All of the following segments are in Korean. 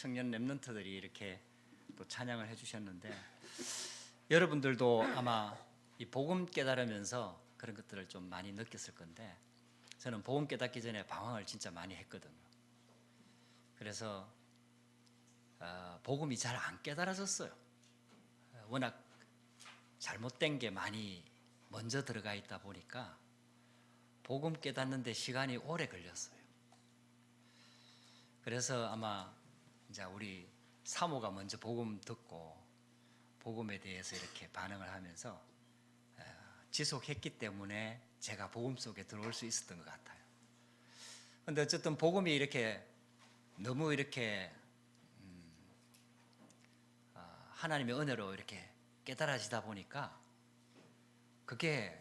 청년 랩런트들이 이렇게 또 찬양을 해주셨는데 여러분들도 아마 이 복음 깨달으면서 그런 것들을 좀 많이 느꼈을 건데 저는 복음 깨닫기 전에 방황을 진짜 많이 했거든요. 그래서 복음이 잘 안 깨달아졌어요. 워낙 잘못된 게 많이 먼저 들어가 있다 보니까 복음 깨닫는데 시간이 오래 걸렸어요. 그래서 아마 이제 우리 사모가 먼저 복음 듣고 복음에 대해서 이렇게 반응을 하면서 지속했기 때문에 제가 복음 속에 들어올 수 있었던 것 같아요. 그런데 어쨌든 복음이 이렇게 너무 이렇게 하나님의 은혜로 이렇게 깨달아지다 보니까 그게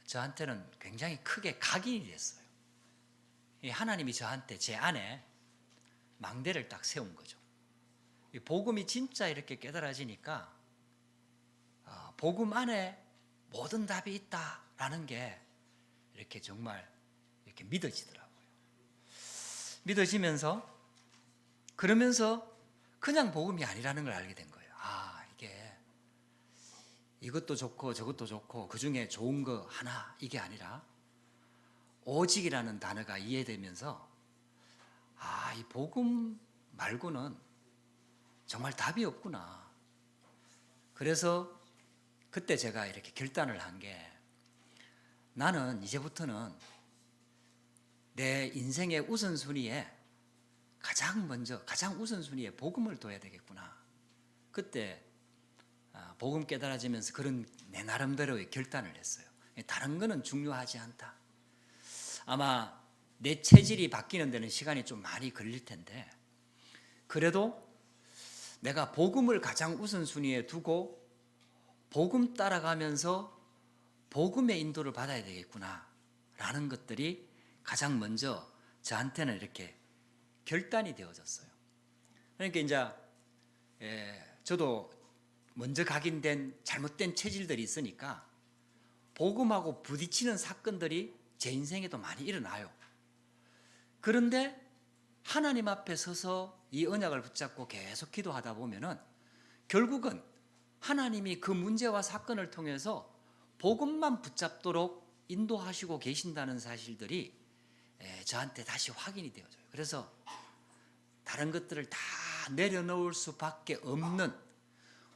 저한테는 굉장히 크게 각인이 됐어요. 하나님이 저한테 제 안에 망대를 딱 세운 거죠. 이 복음이 진짜 이렇게 깨달아지니까 복음 안에 모든 답이 있다라는 게 이렇게 정말 이렇게 믿어지더라고요. 믿어지면서 그러면서 그냥 복음이 아니라는 걸 알게 된 거예요. 이게 이것도 좋고 저것도 좋고 그 중에 좋은 거 하나 이게 아니라 오직이라는 단어가 이해되면서 이 복음 말고는 정말 답이 없구나. 그래서 그때 제가 이렇게 결단을 한 게 나는 이제부터는 내 인생의 우선순위에 가장 우선순위에 복음을 둬야 되겠구나. 그때 복음 깨달아지면서 그런 내 나름대로의 결단을 했어요. 다른 거는 중요하지 않다. 아마 내 체질이 바뀌는 데는 시간이 좀 많이 걸릴 텐데 그래도 내가 복음을 가장 우선순위에 두고 복음 따라가면서 복음의 인도를 받아야 되겠구나 라는 것들이 가장 먼저 저한테는 이렇게 결단이 되어졌어요. 그러니까 이제 저도 먼저 각인된 잘못된 체질들이 있으니까 복음하고 부딪히는 사건들이 제 인생에도 많이 일어나요. 그런데 하나님 앞에 서서 이 언약을 붙잡고 계속 기도하다 보면은 결국은 하나님이 그 문제와 사건을 통해서 복음만 붙잡도록 인도하시고 계신다는 사실들이 저한테 다시 확인이 되어져요. 그래서 다른 것들을 다 내려놓을 수밖에 없는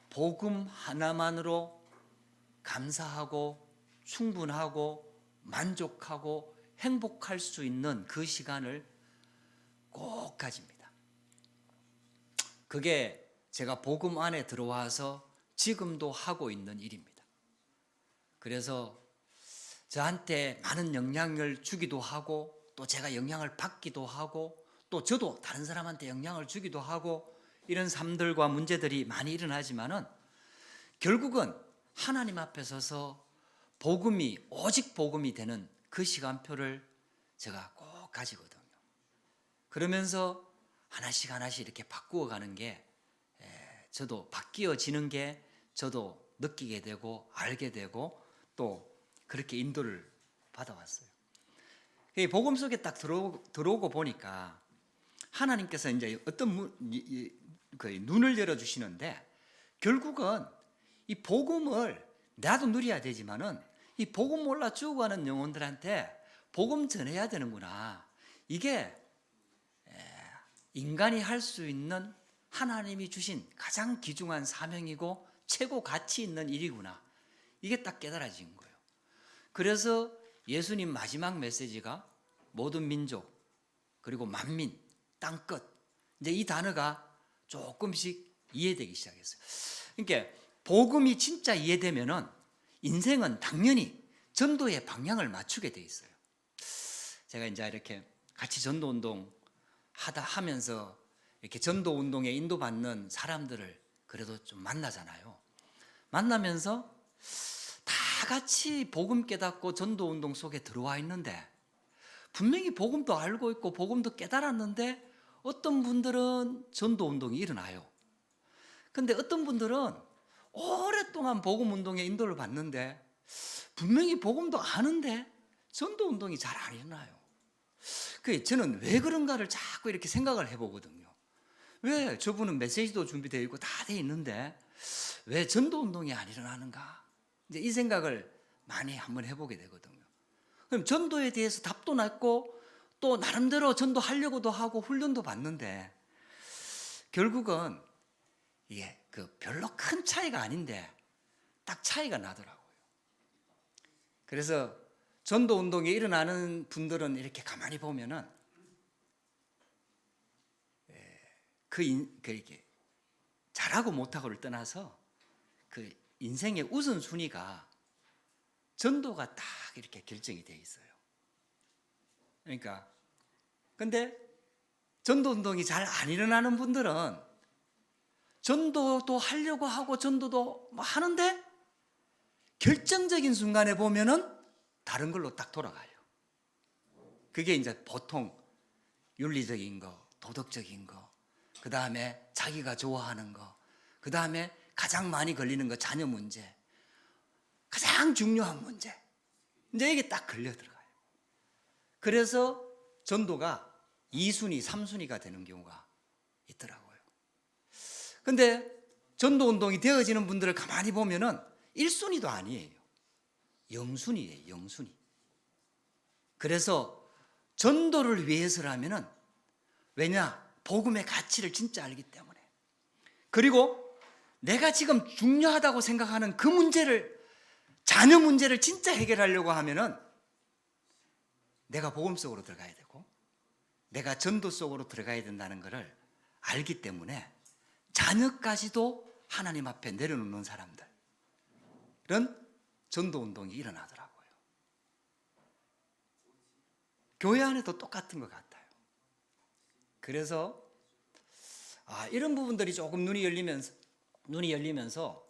복음 하나만으로 감사하고 충분하고 만족하고 행복할 수 있는 그 시간을 꼭 가집니다. 그게 제가 복음 안에 들어와서 지금도 하고 있는 일입니다. 그래서 저한테 많은 영향을 주기도 하고 또 제가 영향을 받기도 하고 또 저도 다른 사람한테 영향을 주기도 하고 이런 삶들과 문제들이 많이 일어나지만은 결국은 하나님 앞에 서서 복음이 오직 복음이 되는 그 시간표를 제가 꼭 가지거든요. 그러면서 하나씩 이렇게 바꾸어 가는 게 저도 바뀌어지는 게 저도 느끼게 되고 알게 되고 또 그렇게 인도를 받아왔어요. 복음 속에 딱 들어오고 보니까 하나님께서 이제 어떤 눈을 열어주시는데 결국은 이 복음을 나도 누려야 되지만은 이 복음 몰라 죽어가는 영혼들한테 복음 전해야 되는구나. 이게 인간이 할 수 있는 하나님이 주신 가장 귀중한 사명이고 최고 가치 있는 일이구나. 이게 딱 깨달아진 거예요. 그래서 예수님 마지막 메시지가 모든 민족 그리고 만민 땅끝 이제 이 단어가 조금씩 이해되기 시작했어요. 그러니까 복음이 진짜 이해되면은 인생은 당연히 전도의 방향을 맞추게 돼 있어요. 제가 이제 이렇게 같이 전도 운동 하면서 이렇게 전도 운동에 인도받는 사람들을 그래도 좀 만나잖아요. 만나면서 다 같이 복음 깨닫고 전도 운동 속에 들어와 있는데 분명히 복음도 알고 있고 복음도 깨달았는데 어떤 분들은 전도 운동이 일어나요. 근데 어떤 분들은 오랫동안 복음 운동에 인도를 받는데 분명히 복음도 아는데 전도 운동이 잘 안 일어나요. 저는 왜 그런가를 자꾸 이렇게 생각을 해보거든요. 왜 저분은 메시지도 준비되어 있고 다 돼 있는데 왜 전도 운동이 안 일어나는가? 이제 이 생각을 많이 한번 해보게 되거든요. 그럼 전도에 대해서 답도 났고 또 나름대로 전도하려고도 하고 훈련도 받는데 결국은 이게 별로 큰 차이가 아닌데 딱 차이가 나더라고요. 그래서 전도 운동이 일어나는 분들은 이렇게 가만히 보면은 이렇게 잘하고 못하고를 떠나서 그 인생의 우선순위가 전도가 딱 이렇게 결정이 되어 있어요. 그러니까 근데 전도 운동이 잘 안 일어나는 분들은 전도도 하려고 하고 전도도 뭐 하는데 결정적인 순간에 보면은 다른 걸로 딱 돌아가요. 그게 이제 보통 윤리적인 거, 도덕적인 거, 그 다음에 자기가 좋아하는 거, 그 다음에 가장 많이 걸리는 거 자녀 문제, 가장 중요한 문제. 이제 이게 딱 걸려 들어가요. 그래서 전도가 2순위, 3순위가 되는 경우가 있더라고요. 근데 전도 운동이 되어지는 분들을 가만히 보면은 1순위도 아니에요. 0순위예요, 0순위. 그래서 전도를 위해서라면은 왜냐? 복음의 가치를 진짜 알기 때문에. 그리고 내가 지금 중요하다고 생각하는 그 문제를, 자녀 문제를 진짜 해결하려고 하면은 내가 복음 속으로 들어가야 되고 내가 전도 속으로 들어가야 된다는 것을 알기 때문에 자녀까지도 하나님 앞에 내려놓는 사람들은 전도 운동이 일어나더라고요. 교회 안에도 똑같은 것 같아요. 그래서 이런 부분들이 조금 눈이 열리면서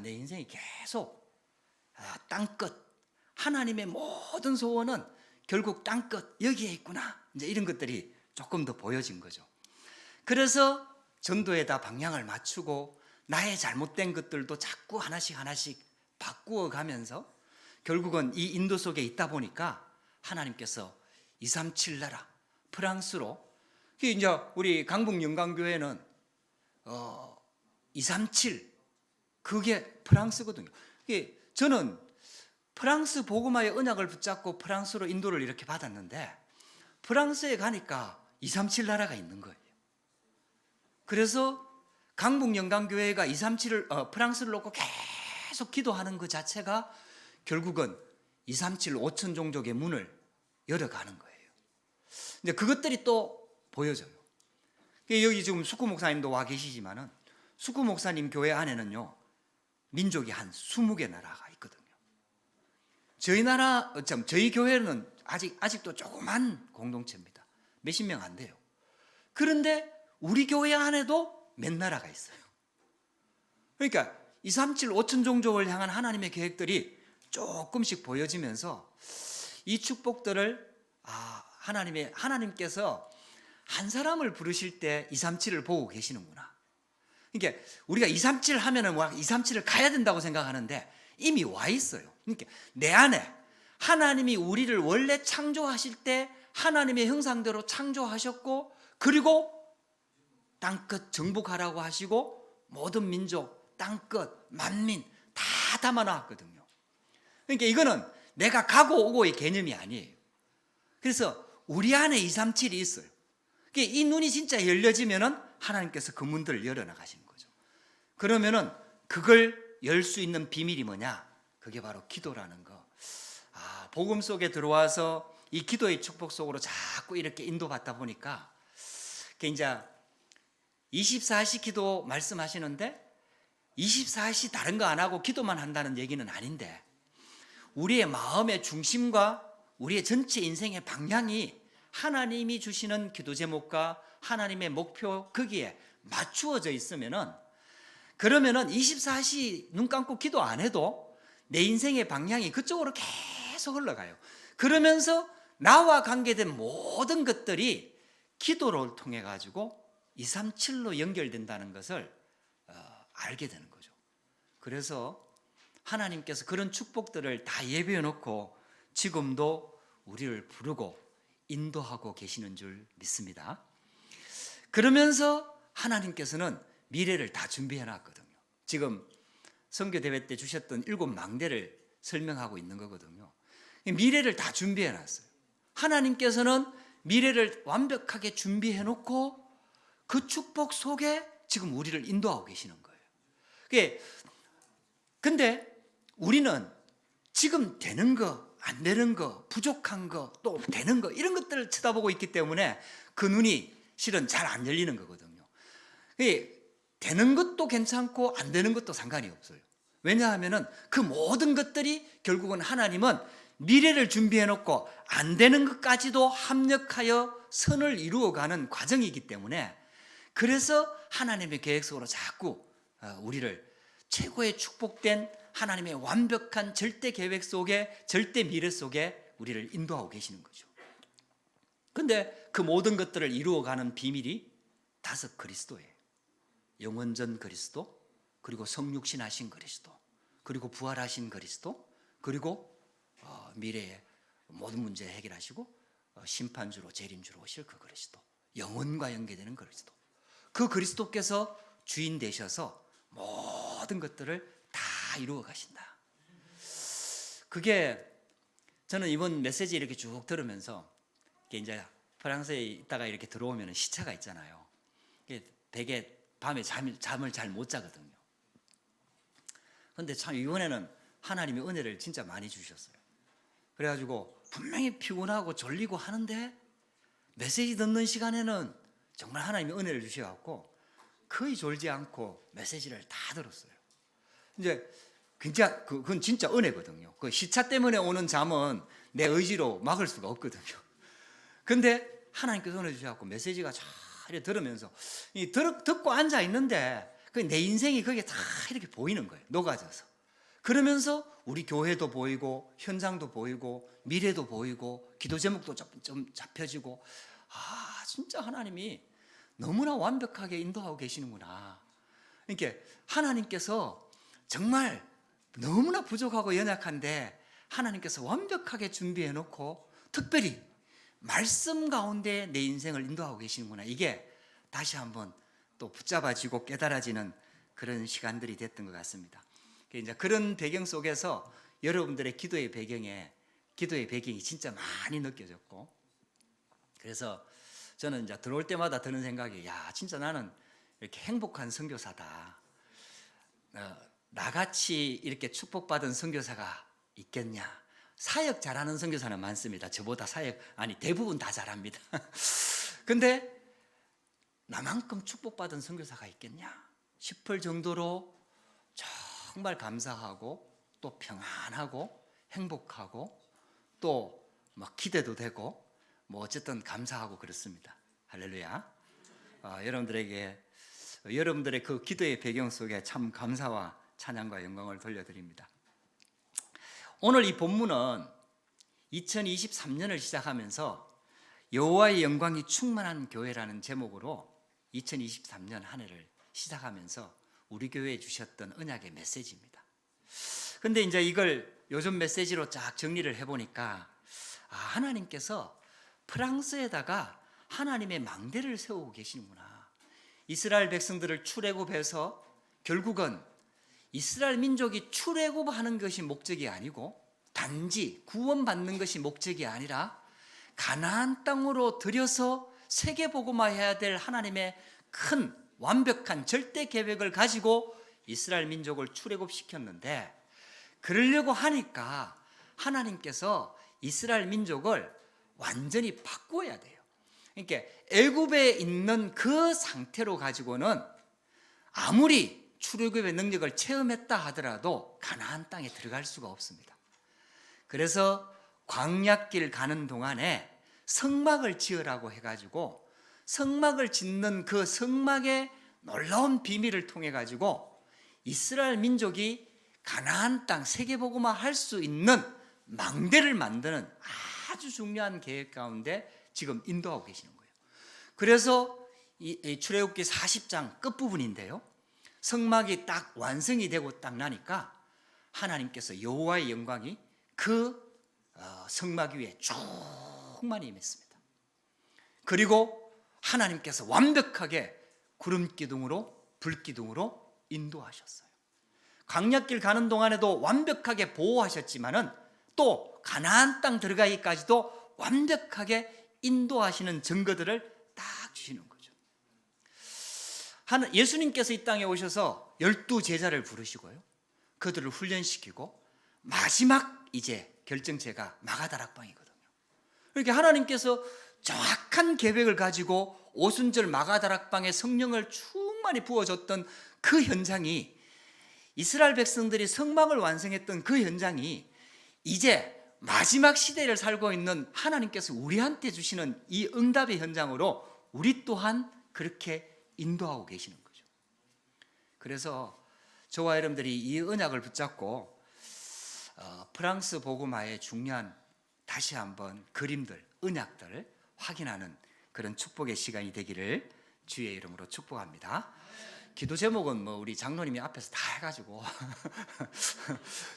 내 인생이 계속 땅끝, 하나님의 모든 소원은 결국 땅끝 여기에 있구나. 이제 이런 것들이 조금 더 보여진 거죠. 그래서 전도에다 방향을 맞추고 나의 잘못된 것들도 자꾸 하나씩 바꾸어 가면서 결국은 이 인도 속에 있다 보니까 하나님께서 237 나라 프랑스로, 이제 우리 강북 영광교회는 237 그게 프랑스거든요. 저는 프랑스 복음화의 언약을 붙잡고 프랑스로 인도를 이렇게 받았는데 프랑스에 가니까 237 나라가 있는 거예요. 그래서 강북 영광교회가 237을 프랑스를 놓고 계속 기도하는 그 자체가 결국은 237 5천 종족의 문을 열어가는 거예요. 근데 그것들이 또 보여져요. 여기 지금 숙구 목사님도 와 계시지만은 숙구 목사님 교회 안에는요 민족이 한 20개 나라가 있거든요. 저희 교회는 아직도 조그만 공동체입니다. 몇십 명 안 돼요. 그런데 우리 교회 안에도 몇 나라가 있어요. 그러니까 237 5천 종족을 향한 하나님의 계획들이 조금씩 보여지면서 이 축복들을 하나님께서 한 사람을 부르실 때 237을 보고 계시는구나. 그러니까 우리가 237 하면은 237을 가야 된다고 생각하는데 이미 와 있어요. 그러니까 내 안에 하나님이 우리를 원래 창조하실 때 하나님의 형상대로 창조하셨고 그리고 땅끝 정복하라고 하시고 모든 민족, 땅끝, 만민 다 담아놨거든요. 그러니까 이거는 내가 가고 오고의 개념이 아니에요. 그래서 우리 안에 237이 있어요. 이 눈이 진짜 열려지면은 하나님께서 그 문들을 열어나가시는 거죠. 그러면은 그걸 열 수 있는 비밀이 뭐냐? 그게 바로 기도라는 거. 복음 속에 들어와서 이 기도의 축복 속으로 자꾸 이렇게 인도받다 보니까 이제 24시 기도 말씀하시는데 24시 다른 거 안 하고 기도만 한다는 얘기는 아닌데 우리의 마음의 중심과 우리의 전체 인생의 방향이 하나님이 주시는 기도 제목과 하나님의 목표 거기에 맞추어져 있으면은 그러면은 24시 눈 감고 기도 안 해도 내 인생의 방향이 그쪽으로 계속 흘러가요. 그러면서 나와 관계된 모든 것들이 기도를 통해 가지고 237로 연결된다는 것을 알게 되는 거죠. 그래서 하나님께서 그런 축복들을 다 예배해 놓고 지금도 우리를 부르고 인도하고 계시는 줄 믿습니다. 그러면서 하나님께서는 미래를 다 준비해 놨거든요. 지금 선교 대회 때 주셨던 7망대를 설명하고 있는 거거든요. 미래를 다 준비해 놨어요. 하나님께서는 미래를 완벽하게 준비해 놓고 그 축복 속에 지금 우리를 인도하고 계시는 거예요. 근데 우리는 지금 되는 거, 안 되는 거, 부족한 거, 또 되는 거 이런 것들을 쳐다보고 있기 때문에 그 눈이 실은 잘 안 열리는 거거든요. 되는 것도 괜찮고 안 되는 것도 상관이 없어요. 왜냐하면 그 모든 것들이 결국은 하나님은 미래를 준비해 놓고 안 되는 것까지도 합력하여 선을 이루어가는 과정이기 때문에, 그래서 하나님의 계획 속으로 자꾸 우리를 최고의 축복된 하나님의 완벽한 절대 계획 속에, 절대 미래 속에 우리를 인도하고 계시는 거죠. 근데 그 모든 것들을 이루어가는 비밀이 다섯 그리스도예요. 영원전 그리스도, 그리고 성육신하신 그리스도, 그리고 부활하신 그리스도, 그리고 미래의 모든 문제 해결하시고 심판주로 재림주로 오실 그 그리스도, 영혼과 연계되는 그리스도, 그 그리스도께서 주인 되셔서 모든 것들을 다 이루어 가신다. 그게 저는 이번 메시지 이렇게 쭉 들으면서, 이제 프랑스에 있다가 이렇게 들어오면 시차가 있잖아요. 되게 밤에 잠을 잘 못 자거든요. 그런데 참 이번에는 하나님의 은혜를 진짜 많이 주셨어요. 그래가지고 분명히 피곤하고 졸리고 하는데 메시지 듣는 시간에는 정말 하나님의 은혜를 주셔갖고 거의 졸지 않고 메시지를 다 들었어요. 이제 그건 진짜 은혜거든요. 그 시차 때문에 오는 잠은 내 의지로 막을 수가 없거든요. 근데 하나님께서 은혜 주셔갖고 메시지가 잘 들으면서 듣고 앉아 있는데 내 인생이 거기에 다 이렇게 보이는 거예요. 녹아져서. 그러면서 우리 교회도 보이고 현장도 보이고 미래도 보이고 기도 제목도 좀 잡혀지고, 진짜 하나님이 너무나 완벽하게 인도하고 계시는구나. 그러니까 하나님께서 정말 너무나 부족하고 연약한데 하나님께서 완벽하게 준비해 놓고 특별히 말씀 가운데 내 인생을 인도하고 계시는구나. 이게 다시 한번 또 붙잡아지고 깨달아지는 그런 시간들이 됐던 것 같습니다. 이제 그런 배경 속에서 여러분들의 기도의 배경이 진짜 많이 느껴졌고, 그래서 저는 이제 들어올 때마다 드는 생각이, 진짜 나는 이렇게 행복한 선교사다. 나같이 이렇게 축복받은 선교사가 있겠냐. 사역 잘하는 선교사는 많습니다. 저보다 대부분 다 잘합니다. 근데 나만큼 축복받은 선교사가 있겠냐 싶을 정도로 정말 감사하고 또 평안하고 행복하고 또 막 기대도 되고 어쨌든 감사하고 그렇습니다. 할렐루야. 여러분들의 그 기도의 배경 속에 참 감사와 찬양과 영광을 돌려드립니다. 오늘 이 본문은 2023년을 시작하면서 여호와의 영광이 충만한 교회라는 제목으로 2023년 한 해를 시작하면서 우리 교회에 주셨던 언약의 메시지입니다. 근데 이제 이걸 요즘 메시지로 쫙 정리를 해보니까 하나님께서 프랑스에다가 하나님의 망대를 세우고 계시는구나. 이스라엘 백성들을 출애굽해서 결국은 이스라엘 민족이 출애굽하는 것이 목적이 아니고 단지 구원받는 것이 목적이 아니라 가나안 땅으로 들여서 세계복음화해야 될 하나님의 큰 완벽한 절대 계획을 가지고 이스라엘 민족을 출애굽시켰는데, 그러려고 하니까 하나님께서 이스라엘 민족을 완전히 바꾸어야 돼요. 그러니까 애굽에 있는 그 상태로 가지고는 아무리 출애굽의 능력을 체험했다 하더라도 가나안 땅에 들어갈 수가 없습니다. 그래서 광야길 가는 동안에 성막을 지으라고 해가지고 성막을 짓는 그 성막의 놀라운 비밀을 통해 가지고 이스라엘 민족이 가나안 땅 세계복음화 할 수 있는 망대를 만드는 아주 중요한 계획 가운데 지금 인도하고 계시는 거예요. 그래서 이 출애굽기 40장 끝부분인데요, 성막이 딱 완성이 되고 딱 나니까 하나님께서 여호와의 영광이 그 성막 위에 충만히 임했습니다. 그리고 하나님께서 완벽하게 구름 기둥으로 불 기둥으로 인도하셨어요. 광야길 가는 동안에도 완벽하게 보호하셨지만은 또 가나안 땅 들어가기까지도 완벽하게 인도하시는 증거들을 딱 주시는 거죠. 예수님께서 이 땅에 오셔서 12 제자를 부르시고요, 그들을 훈련시키고 마지막 이제 결정체가 마가다락방이거든요. 그렇게 하나님께서 정확한 계획을 가지고 오순절 마가다락방에 성령을 충만히 부어줬던 그 현장이, 이스라엘 백성들이 성막을 완성했던 그 현장이 이제 마지막 시대를 살고 있는 하나님께서 우리한테 주시는 이 응답의 현장으로 우리 또한 그렇게 인도하고 계시는 거죠. 그래서 저와 여러분들이 이 언약을 붙잡고 프랑스 복음화의 중요한 다시 한번 그림들, 언약들을 확인하는 그런 축복의 시간이 되기를 주의 이름으로 축복합니다. 기도 제목은 뭐 우리 장로님이 앞에서 다 해가지고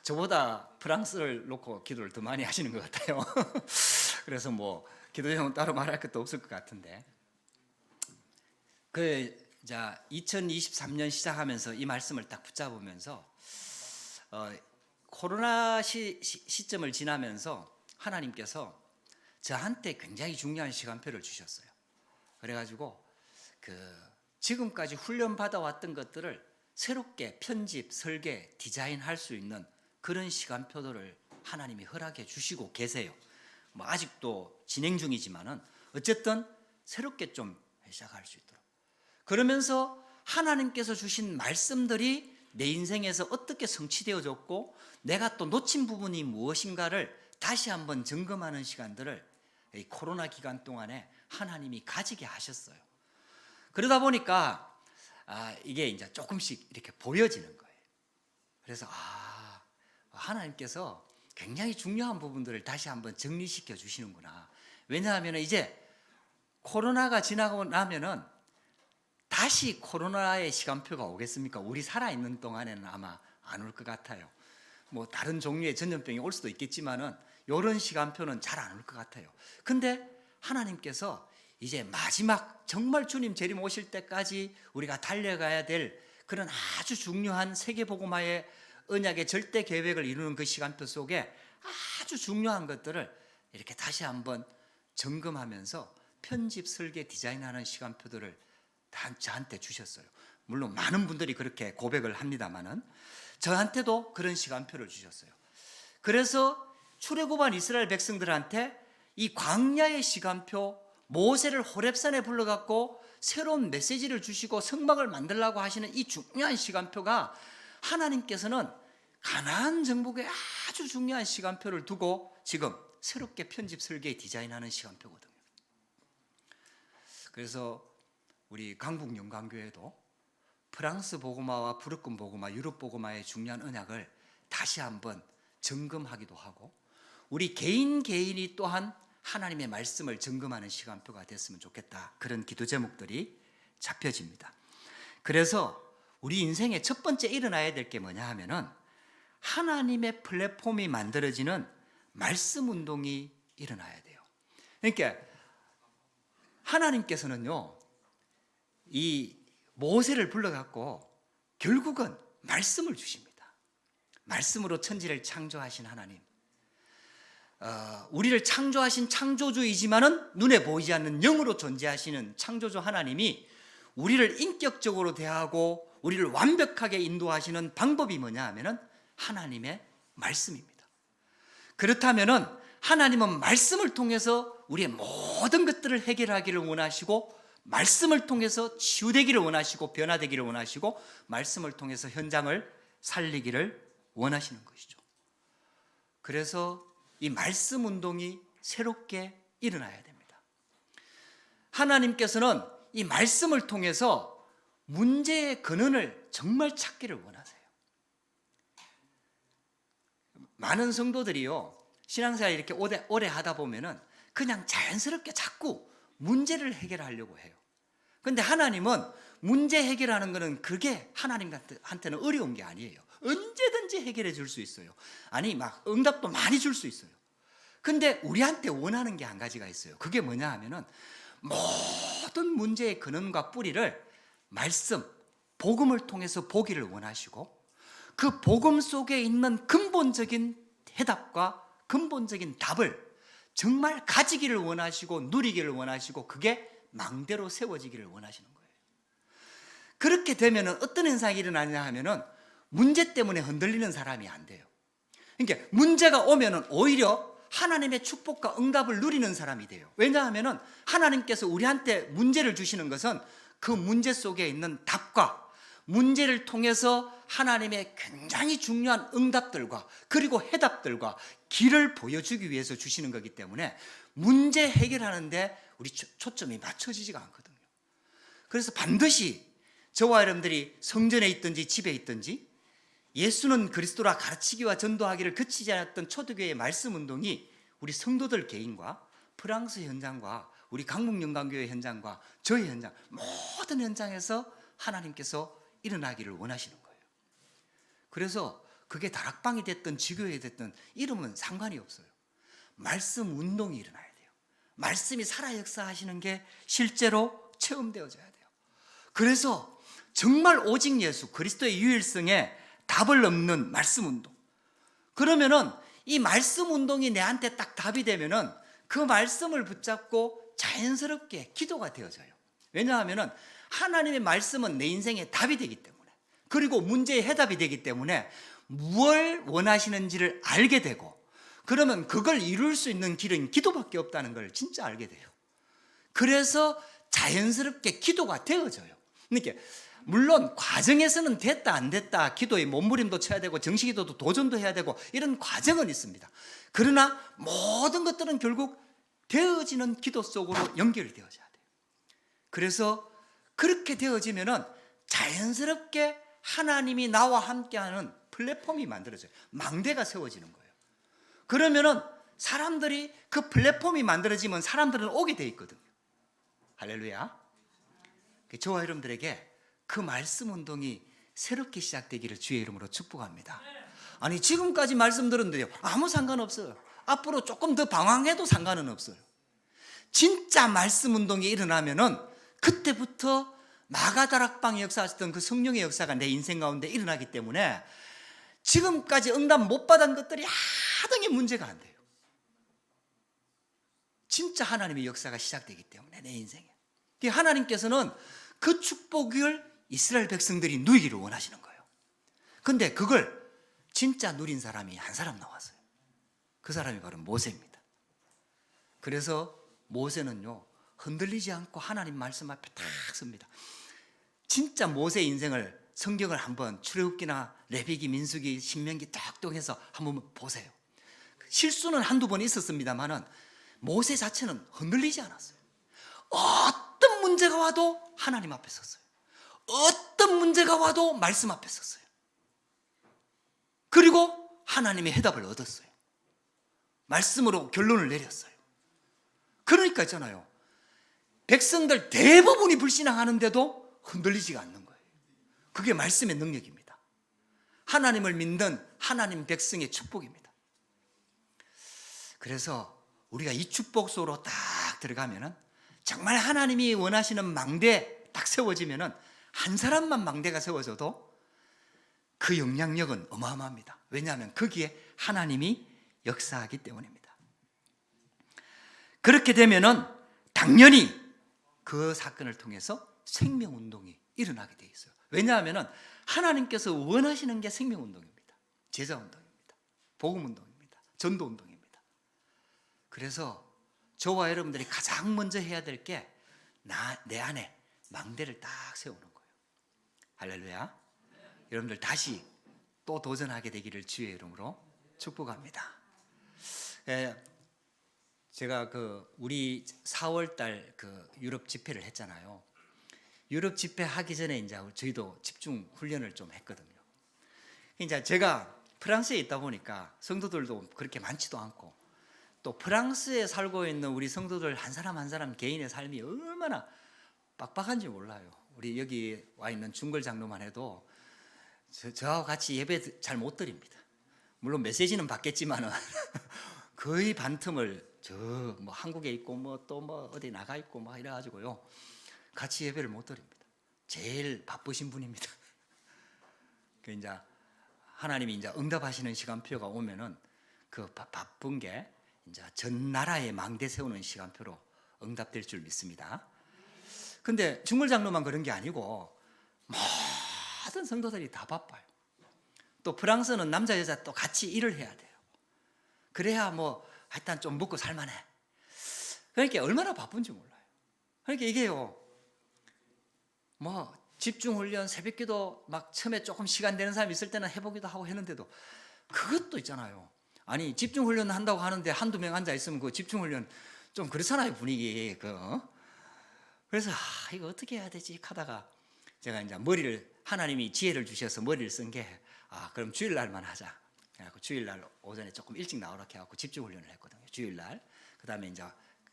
저보다 프랑스를 놓고 기도를 더 많이 하시는 것 같아요. 그래서 뭐 기도 제목은 따로 말할 것도 없을 것 같은데, 2023년 시작하면서 이 말씀을 딱 붙잡으면서 코로나 시점을 지나면서 하나님께서 저한테 굉장히 중요한 시간표를 주셨어요. 그래가지고 지금까지 훈련 받아왔던 것들을 새롭게 편집, 설계, 디자인할 수 있는 그런 시간표들을 하나님이 허락해 주시고 계세요. 뭐 아직도 진행 중이지만은 어쨌든 새롭게 좀 시작할 수 있도록. 그러면서 하나님께서 주신 말씀들이 내 인생에서 어떻게 성취되어졌고 내가 또 놓친 부분이 무엇인가를 다시 한번 점검하는 시간들을 이 코로나 기간 동안에 하나님이 가지게 하셨어요. 그러다 보니까 이게 이제 조금씩 이렇게 보여지는 거예요. 그래서 하나님께서 굉장히 중요한 부분들을 다시 한번 정리시켜 주시는구나. 왜냐하면 이제 코로나가 지나고 나면은 다시 코로나의 시간표가 오겠습니까? 우리 살아있는 동안에는 아마 안 올 것 같아요. 뭐 다른 종류의 전염병이 올 수도 있겠지만은 이런 시간표는 잘 안 올 것 같아요. 근데 하나님께서 이제 마지막 정말 주님 재림 오실 때까지 우리가 달려가야 될 그런 아주 중요한 세계복음화의 언약의 절대 계획을 이루는 그 시간표 속에 아주 중요한 것들을 이렇게 다시 한번 점검하면서 편집, 설계, 디자인하는 시간표들을 다 저한테 주셨어요. 물론 많은 분들이 그렇게 고백을 합니다만은 저한테도 그런 시간표를 주셨어요. 그래서 출애굽한 이스라엘 백성들한테 이 광야의 시간표, 모세를 호렙산에 불러갖고 새로운 메시지를 주시고 성막을 만들라고 하시는 이 중요한 시간표가 하나님께서는 가나안 정복에 아주 중요한 시간표를 두고 지금 새롭게 편집, 설계, 디자인하는 시간표거든요. 그래서 우리 강북 영광교회도 프랑스 복음화와 부르금 복음화, 유럽 복음화의 중요한 언약을 다시 한번 점검하기도 하고 우리 개인이 또한 하나님의 말씀을 점검하는 시간표가 됐으면 좋겠다. 그런 기도 제목들이 잡혀집니다. 그래서 우리 인생의 첫 번째 일어나야 될 게 뭐냐 하면은 하나님의 플랫폼이 만들어지는 말씀 운동이 일어나야 돼요. 그러니까 하나님께서는요, 이 모세를 불러갖고 결국은 말씀을 주십니다. 말씀으로 천지를 창조하신 하나님, 우리를 창조하신 창조주이지만은 눈에 보이지 않는 영으로 존재하시는 창조주 하나님이 우리를 인격적으로 대하고 우리를 완벽하게 인도하시는 방법이 뭐냐 하면은 하나님의 말씀입니다. 그렇다면은 하나님은 말씀을 통해서 우리의 모든 것들을 해결하기를 원하시고 말씀을 통해서 치유되기를 원하시고 변화되기를 원하시고 말씀을 통해서 현장을 살리기를 원하시는 것이죠. 그래서 이 말씀 운동이 새롭게 일어나야 됩니다. 하나님께서는 이 말씀을 통해서 문제의 근원을 정말 찾기를 원하세요. 많은 성도들이요, 신앙생활 이렇게 오래 하다 보면은 그냥 자연스럽게 자꾸 문제를 해결하려고 해요. 그런데 하나님은 문제 해결하는 것은 그게 하나님한테는 어려운 게 아니에요. 언제든지 해결해 줄 수 있어요. 아니 막 응답도 많이 줄 수 있어요. 근데 우리한테 원하는 게 한 가지가 있어요. 그게 뭐냐 하면은 모든 문제의 근원과 뿌리를 말씀, 복음을 통해서 보기를 원하시고 그 복음 속에 있는 근본적인 해답과 근본적인 답을 정말 가지기를 원하시고 누리기를 원하시고 그게 망대로 세워지기를 원하시는 거예요. 그렇게 되면 어떤 현상이 일어나냐 하면은 문제 때문에 흔들리는 사람이 안 돼요. 그러니까 문제가 오면은 오히려 하나님의 축복과 응답을 누리는 사람이 돼요. 왜냐하면은 하나님께서 우리한테 문제를 주시는 것은 그 문제 속에 있는 답과 문제를 통해서 하나님의 굉장히 중요한 응답들과 그리고 해답들과 길을 보여주기 위해서 주시는 거기 때문에 문제 해결하는데 우리 초점이 맞춰지지가 않거든요. 그래서 반드시 저와 여러분들이 성전에 있든지 집에 있든지 예수는 그리스도라 가르치기와 전도하기를 그치지 않았던 초대교회의 말씀 운동이 우리 성도들 개인과 프랑스 현장과 우리 강북영광교회 현장과 저희 현장 모든 현장에서 하나님께서 일어나기를 원하시는 거예요. 그래서 그게 다락방이 됐든 지교회가 됐든 이름은 상관이 없어요. 말씀 운동이 일어나야 돼요. 말씀이 살아 역사하시는 게 실제로 체험되어져야 돼요. 그래서 정말 오직 예수 그리스도의 유일성에 답을 얻는 말씀 운동. 그러면은 이 말씀 운동이 내한테 딱 답이 되면은 그 말씀을 붙잡고 자연스럽게 기도가 되어져요. 왜냐하면은 하나님의 말씀은 내 인생의 답이 되기 때문에 그리고 문제의 해답이 되기 때문에 무엇을 원하시는지를 알게 되고 그러면 그걸 이룰 수 있는 길은 기도밖에 없다는 걸 진짜 알게 돼요. 그래서 자연스럽게 기도가 되어져요. 그러니까 물론 과정에서는 됐다 안 됐다 기도에 몸부림도 쳐야 되고 정식기도도 도전도 해야 되고 이런 과정은 있습니다. 그러나 모든 것들은 결국 되어지는 기도 속으로 연결되어져야 돼요. 그래서 그렇게 되어지면은 자연스럽게 하나님이 나와 함께하는 플랫폼이 만들어져요. 망대가 세워지는 거예요. 그러면은 사람들이 그 플랫폼이 만들어지면 사람들은 오게 돼 있거든요. 할렐루야. 저와 여러분들에게 그 말씀 운동이 새롭게 시작되기를 주의 이름으로 축복합니다. 아니 지금까지 말씀 들었는데요 아무 상관없어요. 앞으로 조금 더 방황해도 상관은 없어요. 진짜 말씀 운동이 일어나면은 그때부터 마가다락방의 역사하셨던 그 성령의 역사가 내 인생 가운데 일어나기 때문에 지금까지 응답 못 받은 것들이 하등의 문제가 안 돼요. 진짜 하나님의 역사가 시작되기 때문에 내 인생에 하나님께서는 그 축복을 이스라엘 백성들이 누리기를 원하시는 거예요. 그런데 그걸 진짜 누린 사람이 한 사람 나왔어요. 그 사람이 바로 모세입니다. 그래서 모세는요 흔들리지 않고 하나님 말씀 앞에 딱 섭니다. 진짜 모세 인생을 성경을 한번 출애굽기나 레위기, 민수기, 신명기 똑똑 해서 한번 보세요. 실수는 한두 번 있었습니다만은 모세 자체는 흔들리지 않았어요. 어떤 문제가 와도 하나님 앞에 섰어요. 어떤 문제가 와도 말씀 앞에 섰어요. 그리고 하나님의 해답을 얻었어요. 말씀으로 결론을 내렸어요. 그러니까 있잖아요. 백성들 대부분이 불신앙하는데도 흔들리지가 않는 거예요. 그게 말씀의 능력입니다. 하나님을 믿는 하나님 백성의 축복입니다. 그래서 우리가 이 축복 속으로 딱 들어가면은 정말 하나님이 원하시는 망대 딱 세워지면은 한 사람만 망대가 세워져도 그 영향력은 어마어마합니다. 왜냐하면 거기에 하나님이 역사하기 때문입니다. 그렇게 되면은 당연히 그 사건을 통해서 생명운동이 일어나게 돼 있어요. 왜냐하면은 하나님께서 원하시는 게 생명운동입니다. 제자운동입니다. 복음운동입니다. 전도운동입니다. 그래서 저와 여러분들이 가장 먼저 해야 될 게 내 안에 망대를 딱 세우는 거예요. 할렐루야. 여러분들 다시 또 도전하게 되기를 주의 이름으로 축복합니다. 제가 우리 4월달 유럽 집회를 했잖아요. 유럽 집회 하기 전에 이제 저희도 집중 훈련을 좀 했거든요. 이제 제가 프랑스에 있다 보니까 성도들도 그렇게 많지도 않고 또 프랑스에 살고 있는 우리 성도들 한 사람 한 사람 개인의 삶이 얼마나 빡빡한지 몰라요. 우리 여기 와 있는 중걸 장로만 해도 저하고 같이 예배 잘 못 드립니다. 물론 메시지는 받겠지만은 거의 반틈을 저 뭐 한국에 있고 뭐 또 뭐 어디 나가 있고 막 이래가지고요 같이 예배를 못 드립니다. 제일 바쁘신 분입니다. 그 이제 하나님이 이제 응답하시는 시간표가 오면은 그 바쁜 게 이제 전 나라에 망대 세우는 시간표로 응답될 줄 믿습니다. 근데 중물장로만 그런 게 아니고 모든 성도들이 다 바빠요. 또 프랑스는 남자 여자 또 같이 일을 해야 돼요. 그래야 뭐 하여튼 좀 먹고 살만해. 그러니까 얼마나 바쁜지 몰라요. 그러니까 이게요 뭐 집중훈련, 새벽기도 막 처음에 조금 시간 되는 사람이 있을 때는 해보기도 하고 했는데도 그것도 있잖아요. 아니 집중훈련 한다고 하는데 한두 명 앉아 있으면 그 집중훈련 좀 그렇잖아요, 분위기. 그래서 이거 어떻게 해야 되지 하다가 제가 이제 머리를 하나님이 지혜를 주셔서 머리를 쓴 게 그럼 주일날만 하자. 그래갖고 주일날 오전에 조금 일찍 나오라 해갖고 집중훈련을 했거든요. 주일날. 그다음에 이제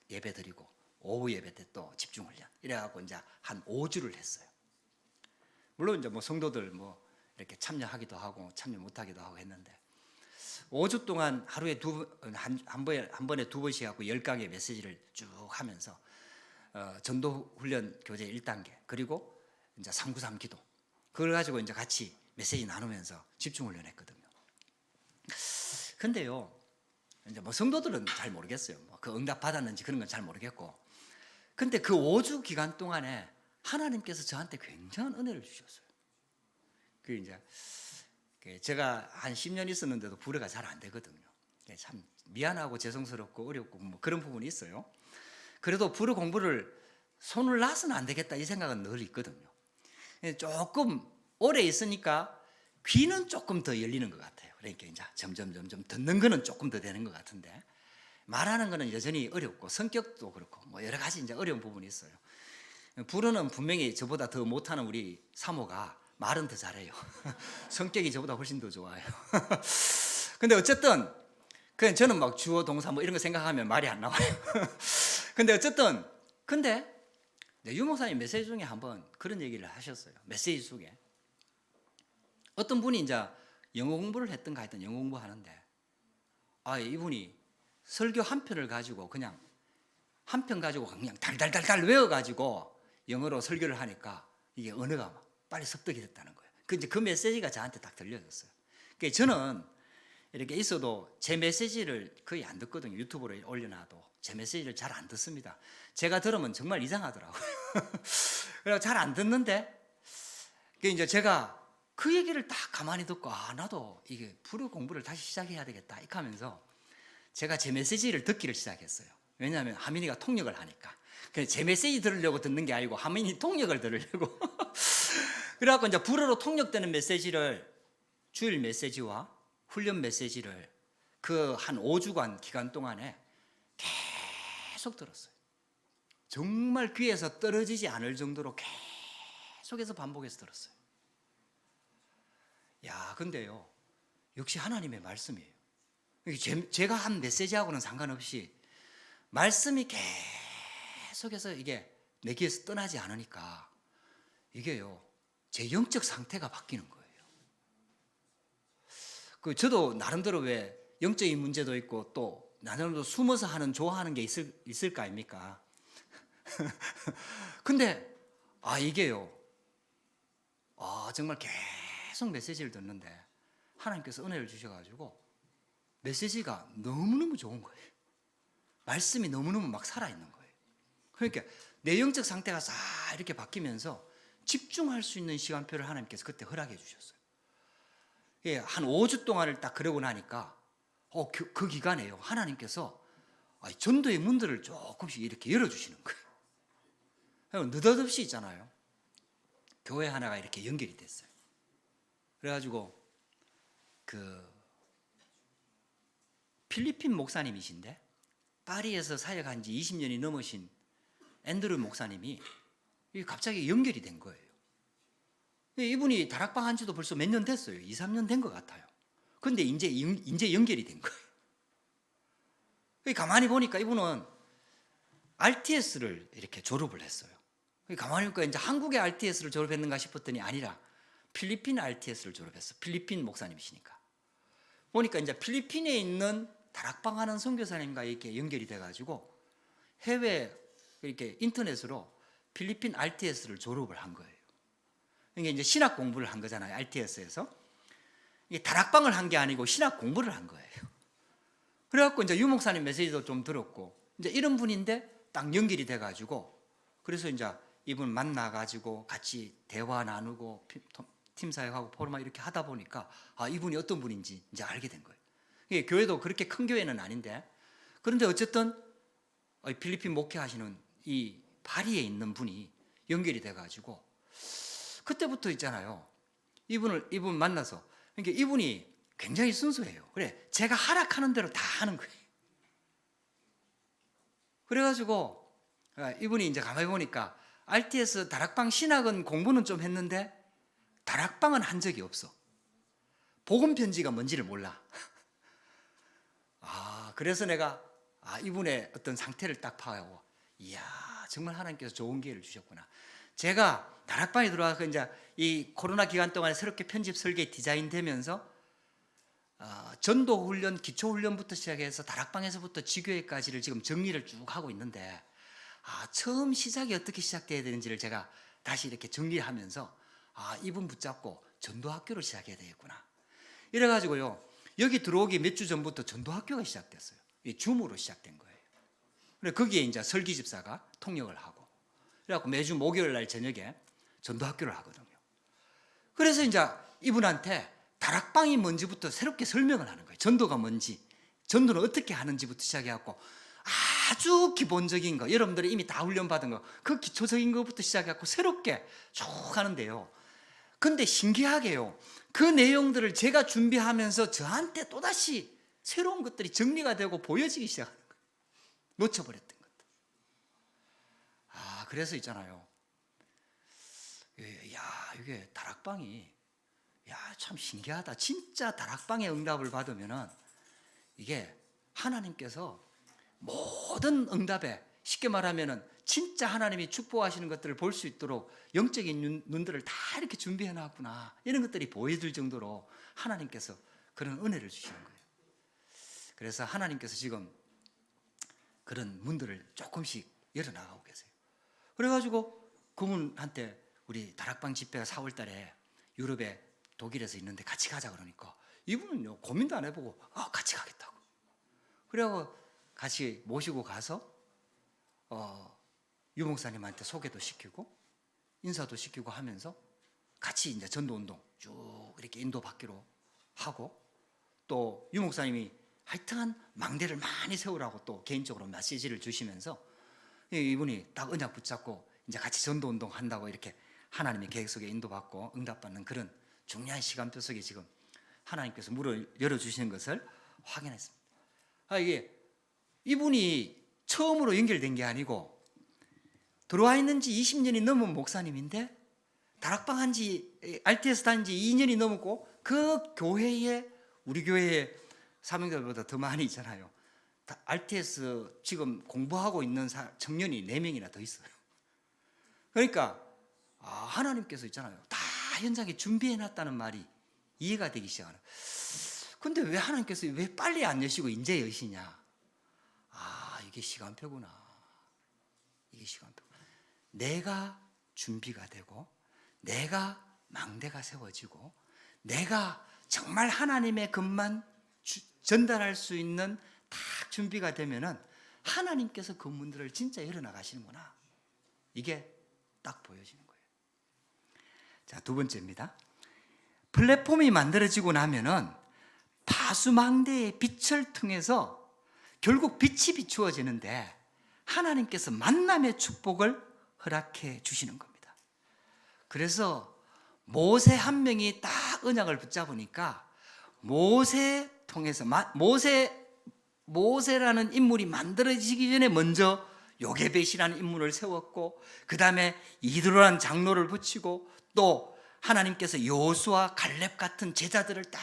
예배 드리고 오후 예배 때 또 집중훈련. 이래갖고 이제 한 5주를 했어요. 물론 이제 뭐 성도들 뭐 이렇게 참여하기도 하고 참여 못하기도 하고 했는데 5주 동안 하루에 한 번에 두 번씩 하고 10강의 메시지를 쭉 하면서 전도 훈련 교재 1단계 그리고 이제 393 기도 그걸 가지고 이제 같이 메시지 나누면서 집중 훈련했거든요. 근데요 이제 뭐 성도들은 잘 모르겠어요. 뭐 그 응답 받았는지 그런 건 잘 모르겠고, 근데 그 5주 기간 동안에 하나님께서 저한테 굉장한 은혜를 주셨어요. 그 이제 제가 한 10년 있었는데도 불어가 잘 안 되거든요. 참 미안하고 죄송스럽고 어렵고 뭐 그런 부분이 있어요. 그래도 불어 공부를 손을 놔서는 안 되겠다 이 생각은 늘 있거든요. 조금 오래 있으니까 귀는 조금 더 열리는 것 같아요. 그러니까 이제 점점 듣는 거는 조금 더 되는 것 같은데 말하는 거는 여전히 어렵고 성격도 그렇고 뭐 여러 가지 이제 어려운 부분이 있어요. 불어는 분명히 저보다 더 못하는 우리 사모가 말은 더 잘해요. 성격이 저보다 훨씬 더 좋아요. 근데 어쨌든 그냥 저는 막 주어 동사 뭐 이런 거 생각하면 말이 안 나와요. 근데 어쨌든 유 목사님 메시지 중에 한번 그런 얘기를 하셨어요. 메시지 속에 어떤 분이 이제 영어 공부를 했던가 하여튼 영어 공부하는데 이분이 설교 한 편을 가지고 그냥 한 편 가지고 그냥 달달달달 외워가지고 영어로 설교를 하니까 이게 언어가 막 빨리 습득이 됐다는 거예요. 그 메시지가 저한테 딱 들려졌어요. 그러니까 저는 이렇게 있어도 제 메시지를 거의 안 듣거든요. 유튜브로 올려놔도 제 메시지를 잘 안 듣습니다. 제가 들으면 정말 이상하더라고요. 그래서 잘 안 듣는데 이제 제가 그 얘기를 딱 가만히 듣고 나도 이게 불어 공부를 다시 시작해야 되겠다 이렇게 하면서 제가 제 메시지를 듣기를 시작했어요. 왜냐하면 하민이가 통역을 하니까. 제 메시지 들으려고 듣는 게 아니고 하민이 통역을 들으려고. 그래갖고 이제 불어로 통역되는 메시지를 주일 메시지와 훈련 메시지를 그 한 5주간 기간 동안에 계속 들었어요. 정말 귀에서 떨어지지 않을 정도로 계속해서 반복해서 들었어요. 근데요 역시 하나님의 말씀이에요. 제가 한 메시지하고는 상관없이 말씀이 계속해서 이게 내 귀에서 떠나지 않으니까 이게요 제 영적 상태가 바뀌는 거예요. 저도 나름대로 왜 영적인 문제도 있고 또 나름대로 숨어서 좋아하는 게 있을 거 아닙니까? 근데 이게요 정말 계속 메시지를 듣는데 하나님께서 은혜를 주셔가지고 메시지가 너무너무 좋은 거예요. 말씀이 너무너무 막 살아있는 거예요. 그러니까 내 영적 상태가 싹 이렇게 바뀌면서 집중할 수 있는 시간표를 하나님께서 그때 허락해 주셨어요. 한 5주 동안을 딱 그러고 나니까 그 기간에요 하나님께서 전도의 문들을 조금씩 이렇게 열어주시는 거예요. 느닷없이 있잖아요 교회 하나가 이렇게 연결이 됐어요. 그래가지고 필리핀 목사님이신데 파리에서 사역한 지 20년이 넘으신 앤드루 목사님이 갑자기 연결이 된 거예요. 이분이 다락방 한 지도 벌써 몇 년 됐어요. 2, 3년 된 것 같아요. 근데 이제 연결이 된 거예요. 가만히 보니까 이분은 RTS를 이렇게 졸업을 했어요. 가만히 보니까 이제 한국의 RTS를 졸업했는가 싶었더니 아니라 필리핀 RTS를 졸업했어요. 필리핀 목사님이시니까. 보니까 이제 필리핀에 있는 다락방 하는 선교사님과 이렇게 연결이 돼가지고 해외 이렇게 인터넷으로 필리핀 RTS를 졸업을 한 거예요. 이게 이제 신학 공부를 한 거잖아요. RTS에서 이게 다락방을 한 게 아니고 신학 공부를 한 거예요. 그래갖고 이제 유 목사님 메시지도 좀 들었고 이제 이런 분인데 딱 연결이 돼가지고 그래서 이제 이분 만나가지고 같이 대화 나누고 팀 사역하고 포럼하고 이렇게 하다 보니까 아 이분이 어떤 분인지 이제 알게 된 거예요. 이게 교회도 그렇게 큰 교회는 아닌데 그런데 어쨌든 필리핀 목회하시는 이 파리에 있는 분이 연결이 돼가지고 그때부터 있잖아요. 이분 만나서 그러니까 이분이 굉장히 순수해요. 그래 제가 하락하는 대로 다 하는 거예요. 그래가지고 이분이 이제 가만히 보니까 RTS 다락방 신학은 공부는 좀 했는데 다락방은 한 적이 없어. 복음 편지가 뭔지를 몰라. 그래서 내가 이분의 어떤 상태를 딱 파악하고 이야 정말 하나님께서 좋은 기회를 주셨구나. 제가 다락방에 들어와서 이제 이 코로나 기간 동안에 새롭게 편집 설계 디자인 되면서 전도 훈련, 기초 훈련부터 시작해서 다락방에서부터 지교회까지를 지금 정리를 쭉 하고 있는데 처음 시작이 어떻게 시작돼야 되는지를 제가 다시 이렇게 정리하면서 이분 붙잡고 전도학교를 시작해야 되겠구나. 이래가지고요 여기 들어오기 몇 주 전부터 전도학교가 시작됐어요. 줌으로 시작된 거예요. 그래 거기에 이제 설기 집사가 통역을 하고 그래갖고 매주 목요일 날 저녁에 전도학교를 하거든요. 그래서 이제 이분한테 다락방이 뭔지부터 새롭게 설명을 하는 거예요. 전도가 뭔지, 전도는 어떻게 하는지부터 시작해갖고 아주 기본적인 거, 여러분들이 이미 다 훈련받은 거, 그 기초적인 것부터 시작해갖고 새롭게 쭉 하는데요. 근데 신기하게요, 그 내용들을 제가 준비하면서 저한테 또다시 새로운 것들이 정리가 되고 보여지기 시작하는 거예요. 놓쳐버렸던 것들. 그래서 있잖아요. 이게 다락방이 참 신기하다. 진짜 다락방의 응답을 받으면은 이게 하나님께서 모든 응답에 쉽게 말하면은 진짜 하나님이 축복하시는 것들을 볼 수 있도록 영적인 눈들을 다 이렇게 준비해 놨구나. 이런 것들이 보여질 정도로 하나님께서 그런 은혜를 주시는 거예요. 그래서 하나님께서 지금 그런 문들을 조금씩 열어나가고 계세요. 그래가지고 그분한테 우리 다락방 집회가 4월 달에 유럽에 독일에서 있는데 같이 가자 그러니까 이분은 고민도 안 해보고 같이 가겠다고. 그래서 같이 모시고 가서 유 목사님한테 소개도 시키고 인사도 시키고 하면서 같이 이제 전도운동 쭉 이렇게 인도받기로 하고 또 유 목사님이 하여튼 망대를 많이 세우라고 또 개인적으로 메시지를 주시면서 이분이 딱 언약 붙잡고 이제 같이 전도운동 한다고 이렇게 하나님의 계획 속에 인도받고 응답받는 그런 중요한 시간표 속에 지금 하나님께서 문을 열어주시는 것을 확인했습니다. 이게 이분이 처음으로 연결된 게 아니고 들어와 있는 지 20년이 넘은 목사님인데 다락방 한지 RTS 다닌 지 2년이 넘었고 그 교회에 우리 교회에 사명자들보다 더 많이 있잖아요. RTS 지금 공부하고 있는 청년이 4명이나 더 있어요. 그러니까 하나님께서 있잖아요. 다 현장에 준비해놨다는 말이 이해가 되기 시작하는. 근데 왜 하나님께서 왜 빨리 안 여시고 이제 여시냐? 이게 시간표구나. 이게 시간표. 내가 준비가 되고 내가 망대가 세워지고 내가 정말 하나님의 것만 전달할 수 있는 다 준비가 되면은 하나님께서 그 문들을 진짜 열어나가시는구나. 이게 딱 보여지는 거예요. 자, 두 번째입니다. 플랫폼이 만들어지고 나면은 파수망대의 빛을 통해서 결국 빛이 비추어지는데 하나님께서 만남의 축복을 허락해 주시는 겁니다. 그래서 모세 한 명이 딱 언약을 붙잡으니까 모세 통해서 모세라는 인물이 만들어지기 전에 먼저 요게벳이라는 인물을 세웠고 그 다음에 이드로라는 장로를 붙이고 또 하나님께서 여호수아 갈렙 같은 제자들을 딱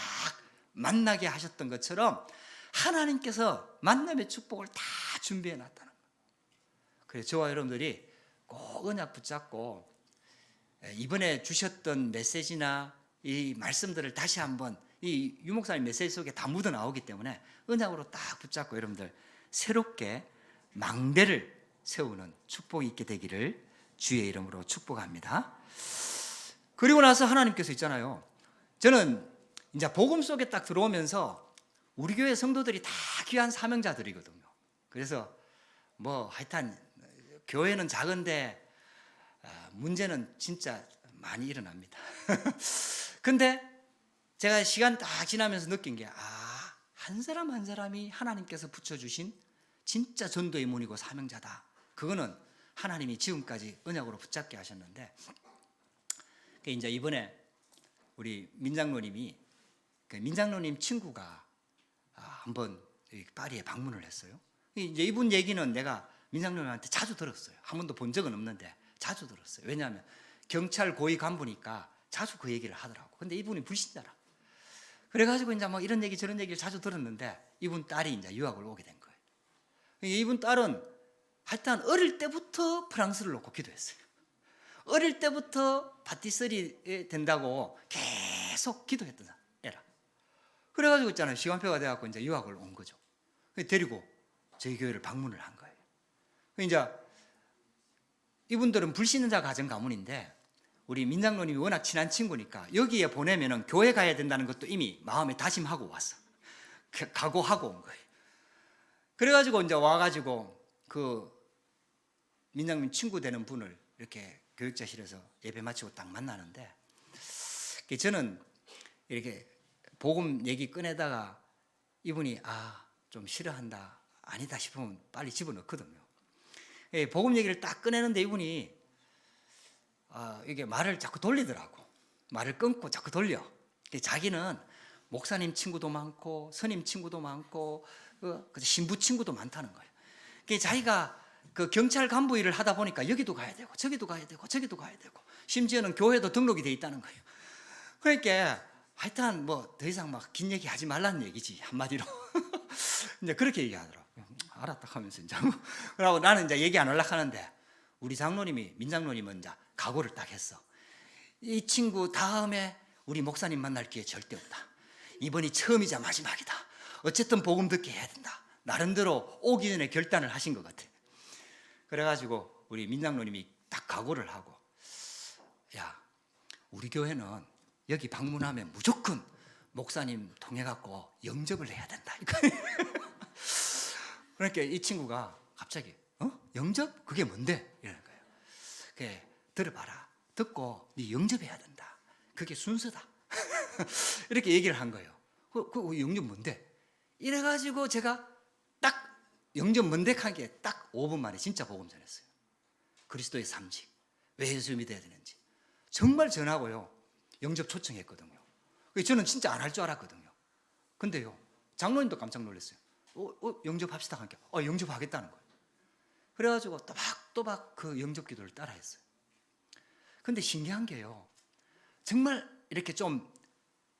만나게 하셨던 것처럼 하나님께서 만남의 축복을 다 준비해 놨다는 거예요. 그래서 저와 여러분들이 꼭 언약 붙잡고 이번에 주셨던 메시지나 이 말씀들을 다시 한번 이 유목사님 메시지 속에 다 묻어 나오기 때문에 언약으로 딱 붙잡고 여러분들 새롭게 망대를 세우는 축복이 있게 되기를 주의 이름으로 축복합니다. 그리고 나서 하나님께서 있잖아요. 저는 이제 복음 속에 딱 들어오면서 우리 교회 성도들이 다 귀한 사명자들이거든요. 그래서 뭐 하여튼 교회는 작은데 문제는 진짜 많이 일어납니다. 근데 제가 시간 딱 지나면서 느낀 게 한 사람 한 사람이 하나님께서 붙여주신 진짜 전도의 문이고 사명자다. 그거는 하나님이 지금까지 언약으로 붙잡게 하셨는데 이제 이번에 우리 민장로님이 민장로님 친구가 한번 파리에 방문을 했어요. 이제 이분 얘기는 내가 민장로님한테 자주 들었어요. 한 번도 본 적은 없는데 자주 들었어요. 왜냐하면 경찰 고위 간부니까 자주 그 얘기를 하더라고. 근데 이분이 불신자라. 그래가지고 이제 뭐 이런 얘기 저런 얘기를 자주 들었는데 이분 딸이 이제 유학을 오게 된 거예요. 이분 딸은 하여튼 어릴 때부터 프랑스를 놓고 기도했어요. 어릴 때부터 파티서리 된다고 계속 기도했던 애라. 그래가지고 있잖아요. 시간표가 돼갖고 이제 유학을 온 거죠. 데리고 저희 교회를 방문을 한 거예요. 이제 이분들은 불신자 가정 가문인데 우리 민장로님이 워낙 친한 친구니까 여기에 보내면은 교회 가야 된다는 것도 이미 마음에 다짐하고 왔어. 각오하고 온 거예요. 그래가지고 이제 와가지고 그 민장로님 친구 되는 분을 이렇게 교육자실에서 예배 마치고 딱 만나는데 저는 이렇게 복음 얘기 꺼내다가 이분이 좀 싫어한다 아니다 싶으면 빨리 집어넣거든요. 복음 얘기를 딱 꺼내는데 이분이 이게 말을 자꾸 돌리더라고. 말을 끊고 자꾸 돌려. 자기는 목사님 친구도 많고 스님 친구도 많고 신부 친구도 많다는 거예요. 자기가 그 경찰 간부 일을 하다 보니까 여기도 가야 되고 저기도 가야 되고 저기도 가야 되고 심지어는 교회도 등록이 돼 있다는 거예요. 그러니까 하여튼 뭐 더 이상 막 긴 얘기 하지 말라는 얘기지 한마디로. 이제 그렇게 얘기하더라고. 알았다 하면서 이제 그러고 나는 이제 얘기 안 하려고 하는데 우리 장로님이 민장로님은 이제 각오를 딱 했어. 이 친구 다음에 우리 목사님 만날 기회 절대 없다. 이번이 처음이자 마지막이다. 어쨌든 복음 듣게 해야 된다. 나름대로 오기 전에 결단을 하신 것 같아. 그래가지고 우리 민장로님이 딱 각오를 하고 야 우리 교회는 여기 방문하면 무조건 목사님 통해갖고 영접을 해야 된다. 그러니까 이 친구가 갑자기 영접? 그게 뭔데? 이러는 거예요. 그래, 들어봐라. 듣고 네 영접해야 된다. 그게 순서다. 이렇게 얘기를 한 거예요. 그 영접 뭔데? 이래가지고 제가 딱 영접 뭔데 한 게 딱 5분 만에 진짜 복음 전했어요. 그리스도의 삼직. 왜 예수 믿어야 되는지. 정말 전하고요. 영접 초청했거든요. 저는 진짜 안 할 줄 알았거든요. 근데요. 장로님도 깜짝 놀랐어요. 영접합시다 하니까 영접하겠다는 거예요. 그래가지고 또박또박 그 영접 기도를 따라했어요. 근데 신기한 게요. 정말 이렇게 좀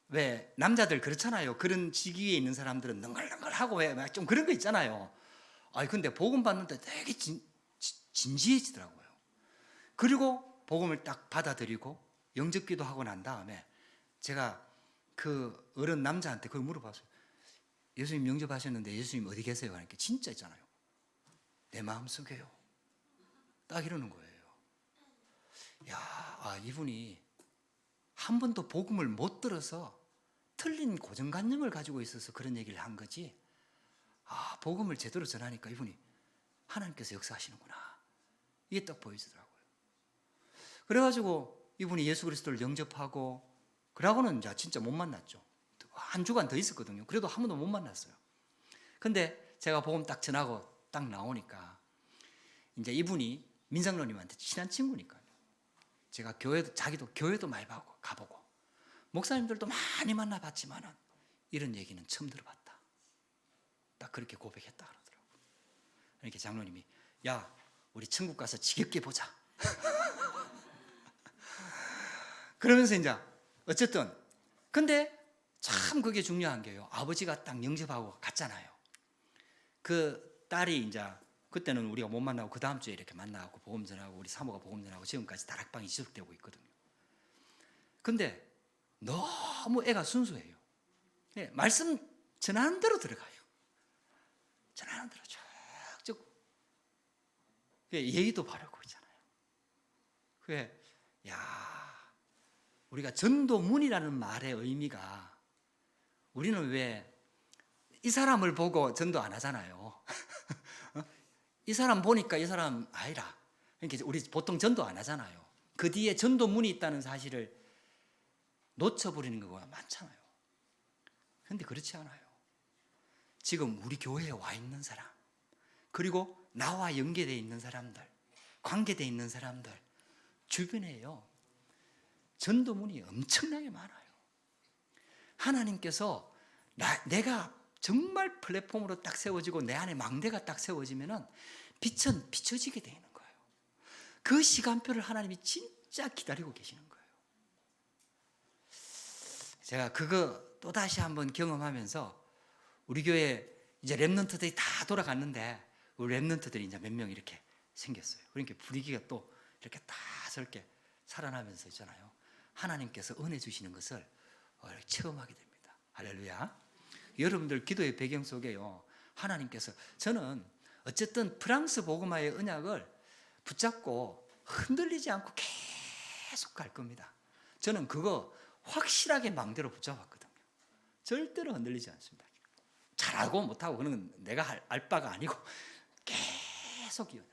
왜 남자들 그렇잖아요. 그런 직위에 있는 사람들은 능글능글하고 왜 좀 그런 거 있잖아요. 근데 복음 받는데 되게 진지해지더라고요. 그리고 복음을 딱 받아들이고 영접 기도하고 난 다음에 제가 그 어른 남자한테 그걸 물어봤어요. 예수님 영접하셨는데 예수님 어디 계세요? 하니까 진짜 있잖아요. 내 마음속에요. 딱 이러는 거예요. 이분이 한 번도 복음을 못 들어서 틀린 고정관념을 가지고 있어서 그런 얘기를 한 거지. 복음을 제대로 전하니까 이분이 하나님께서 역사하시는구나. 이게 딱 보이더라고요. 그래가지고 이분이 예수 그리스도를 영접하고 그러고는 이제 진짜 못 만났죠. 한 주간 더 있었거든요. 그래도 한 번도 못 만났어요. 근데 제가 복음 딱 전하고 딱 나오니까 이제 이분이 민장로님한테 친한 친구니까요. 제가 자기도 교회도 많이 가보고 목사님들도 많이 만나봤지만은 이런 얘기는 처음 들어봤다. 딱 그렇게 고백했다 그러더라고요. 이렇게 장로님이 야 우리 천국 가서 지겹게 보자. 그러면서 이제 어쨌든 근데 참 그게 중요한 게요. 아버지가 딱 영접하고 갔잖아요. 그 딸이 이제 그때는 우리가 못 만나고 그 다음 주에 이렇게 만나고 복음 전하고 우리 사모가 복음 전하고 지금까지 다락방이 지속되고 있거든요. 근데 너무 애가 순수해요. 네, 말씀 전하는 대로 들어가요. 전하는 대로 쭉쭉 예의도 바르고 있잖아요. 그게 우리가 전도문이라는 말의 의미가, 우리는 왜 이 사람을 보고 전도 안 하잖아요. 이 사람 보니까 이 사람 아니라, 그러니까 우리 보통 전도 안 하잖아요. 그 뒤에 전도문이 있다는 사실을 놓쳐버리는 경우가 많잖아요. 그런데 그렇지 않아요. 지금 우리 교회에 와 있는 사람, 그리고 나와 연계되어 있는 사람들, 관계되어 있는 사람들 주변에요, 전도문이 엄청나게 많아요. 하나님께서 내가 정말 플랫폼으로 딱 세워지고 내 안에 망대가 딱 세워지면은 빛은 비춰지게 되는 거예요. 그 시간표를 하나님이 진짜 기다리고 계시는 거예요. 제가 그거 또다시 한번 경험하면서, 우리 교회 이제 랩런트들이 다 돌아갔는데 우리 랩런트들이 이제 몇 명 이렇게 생겼어요. 그러니까 분위기가 또 이렇게 다스럽게 살아나면서 있잖아요. 하나님께서 은혜 주시는 것을 체험하게 됩니다. 할렐루야. 여러분들 기도의 배경 속에요, 하나님께서, 저는 어쨌든 프랑스 복음화의 언약을 붙잡고 흔들리지 않고 계속 갈 겁니다. 저는 그거 확실하게 망대로 붙잡았거든요. 절대로 흔들리지 않습니다. 잘하고 못하고 그런 건 내가 알 바가 아니고 계속 이어나.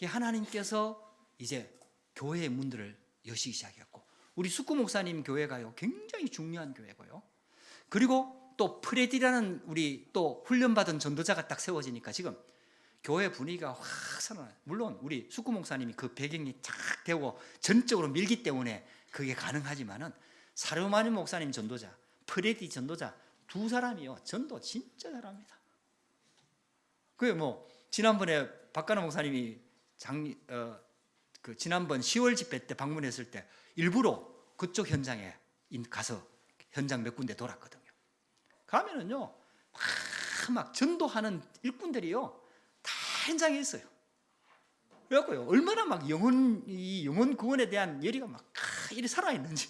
하나님께서 이제 교회의 문들을 여시기 시작했고, 우리 숙구 목사님 교회가요 굉장히 중요한 교회고요. 그리고 또 프레디라는 우리 또 훈련받은 전도자가 딱 세워지니까 지금 교회 분위기가 확 살아나요. 물론 우리 숙구 목사님이 그 배경이 쫙 되고 전적으로 밀기 때문에 그게 가능하지만은 사르마니 목사님 전도자, 프레디 전도자 두 사람이요 전도 진짜 잘합니다. 그게 뭐 지난번에 박가나 목사님이 지난번 10월 집회 때 방문했을 때 일부러 그쪽 현장에 가서 현장 몇 군데 돌았거든요. 가면은요 막 전도하는 일꾼들이요 다 현장에 있어요. 그래갖고요 얼마나 막 영혼 구원에 대한 열의가 막 이리 살아있는지.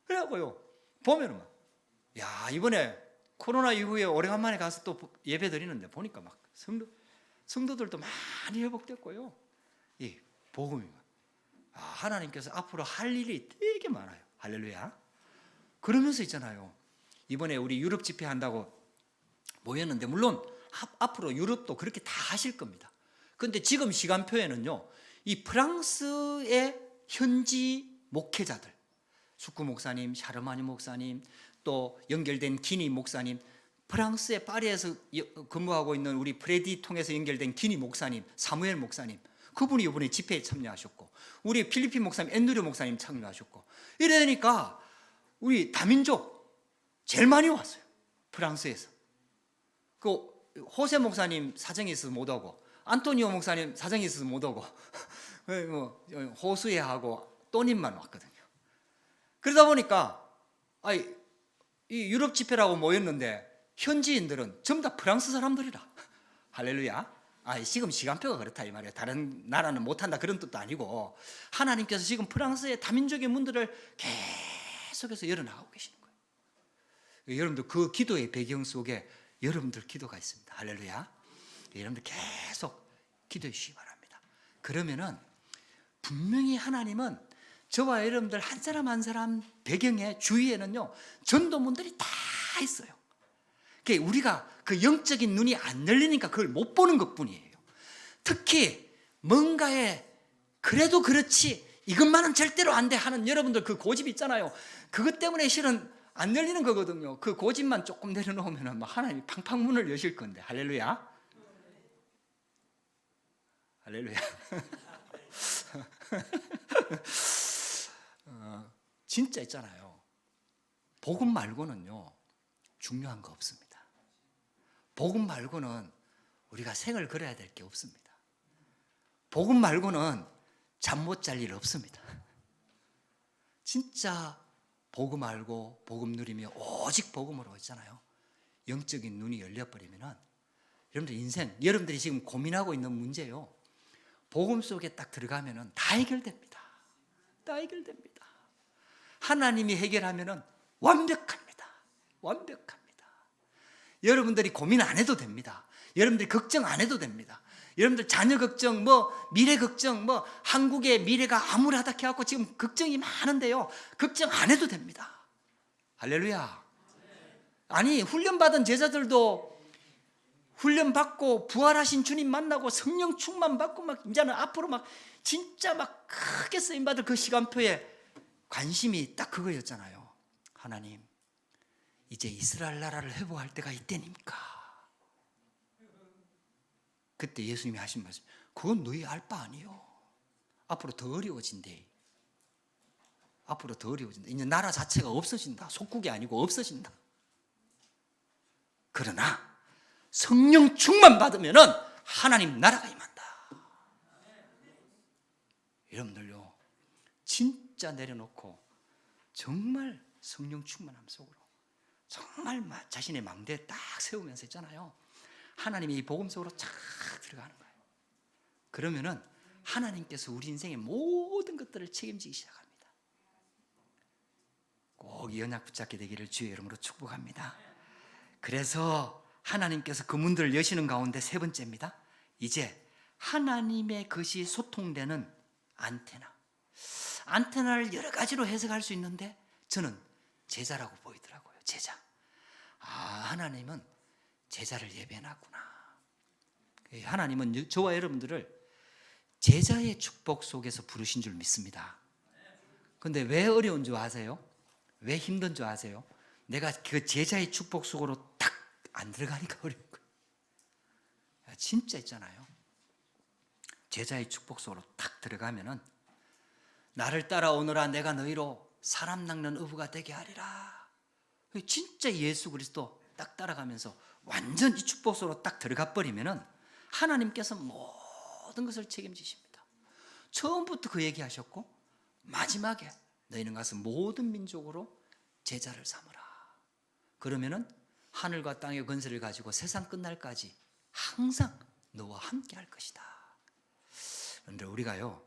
그래갖고요 보면은 막 이번에 코로나 이후에 오래간만에 가서 또 예배 드리는데 보니까 막 성도들도 많이 회복됐고요. 이 복음이 하나님께서 앞으로 할 일이 되게 많아요. 할렐루야. 그러면서 있잖아요, 이번에 우리 유럽 집회 한다고 모였는데, 물론 앞으로 유럽도 그렇게 다 하실 겁니다. 그런데 지금 시간표에는요 이 프랑스의 현지 목회자들, 숙구 목사님, 샤르마니 목사님, 또 연결된 기니 목사님, 프랑스의 파리에서 근무하고 있는 우리 프레디 통해서 연결된 기니 목사님, 사무엘 목사님, 그분이 이번에 집회에 참여하셨고, 우리 필리핀 목사님 앤드류 목사님 참여하셨고, 이러니까 우리 다민족 제일 많이 왔어요. 프랑스에서. 그 호세 목사님 사정이 있어서 못 오고, 안토니오 목사님 사정이 있어서 못 오고, 뭐 호수예하고 또님만 왔거든요. 그러다 보니까 이 유럽 집회라고 모였는데 현지인들은 전부 다 프랑스 사람들이라. 할렐루야. 지금 시간표가 그렇다 이 말이에요. 다른 나라는 못한다 그런 뜻도 아니고, 하나님께서 지금 프랑스의 다민족의 문들을 계속해서 열어나가고 계시는 거예요. 여러분들 그 기도의 배경 속에 여러분들 기도가 있습니다. 할렐루야. 여러분들 계속 기도해 주시기 바랍니다. 그러면은 분명히 하나님은 저와 여러분들 한 사람 한 사람 배경에 주위에는요 전도문들이 다 있어요. 우리가 그 영적인 눈이 안 열리니까 그걸 못 보는 것뿐이에요. 특히 뭔가에 그래도 그렇지 이것만은 절대로 안 돼 하는 여러분들 그 고집이 있잖아요. 그것 때문에 실은 안 열리는 거거든요. 그 고집만 조금 내려놓으면 하나님이 팡팡 문을 여실 건데. 할렐루야. 할렐루야. 진짜 있잖아요. 복음 말고는요 중요한 거 없습니다. 복음 말고는 우리가 생을 걸어야 될 게 없습니다. 복음 말고는 잠 못 잘 일 없습니다. 진짜 복음 알고 복음 누리며 오직 복음으로 있잖아요. 영적인 눈이 열려버리면은 여러분들 인생, 여러분들이 지금 고민하고 있는 문제요, 복음 속에 딱 들어가면은 다 해결됩니다. 다 해결됩니다. 하나님이 해결하면은 완벽합니다. 완벽합니다. 여러분들이 고민 안 해도 됩니다. 여러분들이 걱정 안 해도 됩니다. 여러분들 자녀 걱정, 미래 걱정, 한국의 미래가 암울하다 해갖고 지금 걱정이 많은데요. 걱정 안 해도 됩니다. 할렐루야. 아니, 훈련받은 제자들도 훈련받고 부활하신 주님 만나고 성령 충만 받고 이제는 앞으로 진짜 크게 쓰임받을 그 시간표에 관심이 딱 그거였잖아요. 하나님, 이제 이스라엘 나라를 회복할 때가 이때입니까? 그때 예수님이 하신 말씀, 그건 너희 알 바 아니요. 앞으로 더 어려워진대. 앞으로 더 어려워진다. 이제 나라 자체가 없어진다. 속국이 아니고 없어진다. 그러나 성령 충만 받으면 하나님 나라가 임한다. 여러분들요, 진짜 내려놓고 정말 성령 충만함 속으로 정말 자신의 망대에 딱 세우면서 있잖아요. 하나님이 이 복음 속으로 쫙 들어가는 거예요. 그러면은 하나님께서 우리 인생의 모든 것들을 책임지기 시작합니다. 꼭 이 언약 붙잡게 되기를 주의 이름으로 축복합니다. 그래서 하나님께서 그 문들을 여시는 가운데 세 번째입니다. 이제 하나님의 것이 소통되는 안테나를 여러 가지로 해석할 수 있는데 저는 제자라고 보이더라고요. 제자. 하나님은 제자를 예배해놨구나. 하나님은 저와 여러분들을 제자의 축복 속에서 부르신 줄 믿습니다. 그런데 왜 어려운 줄 아세요? 왜 힘든 줄 아세요? 내가 그 제자의 축복 속으로 딱 안 들어가니까 어려운 거예요. 진짜 있잖아요. 제자의 축복 속으로 딱 들어가면은 나를 따라오너라 내가 너희로 사람 낚는 어부가 되게 하리라. 진짜 예수 그리스도 딱 따라가면서 완전 이 축복 속으로 딱 들어가 버리면은 하나님께서 모든 것을 책임지십니다. 처음부터 그 얘기하셨고 마지막에 너희는 가서 모든 민족으로 제자를 삼으라. 그러면은 하늘과 땅의 권세를 가지고 세상 끝날까지 항상 너와 함께 할 것이다. 그런데 우리가요,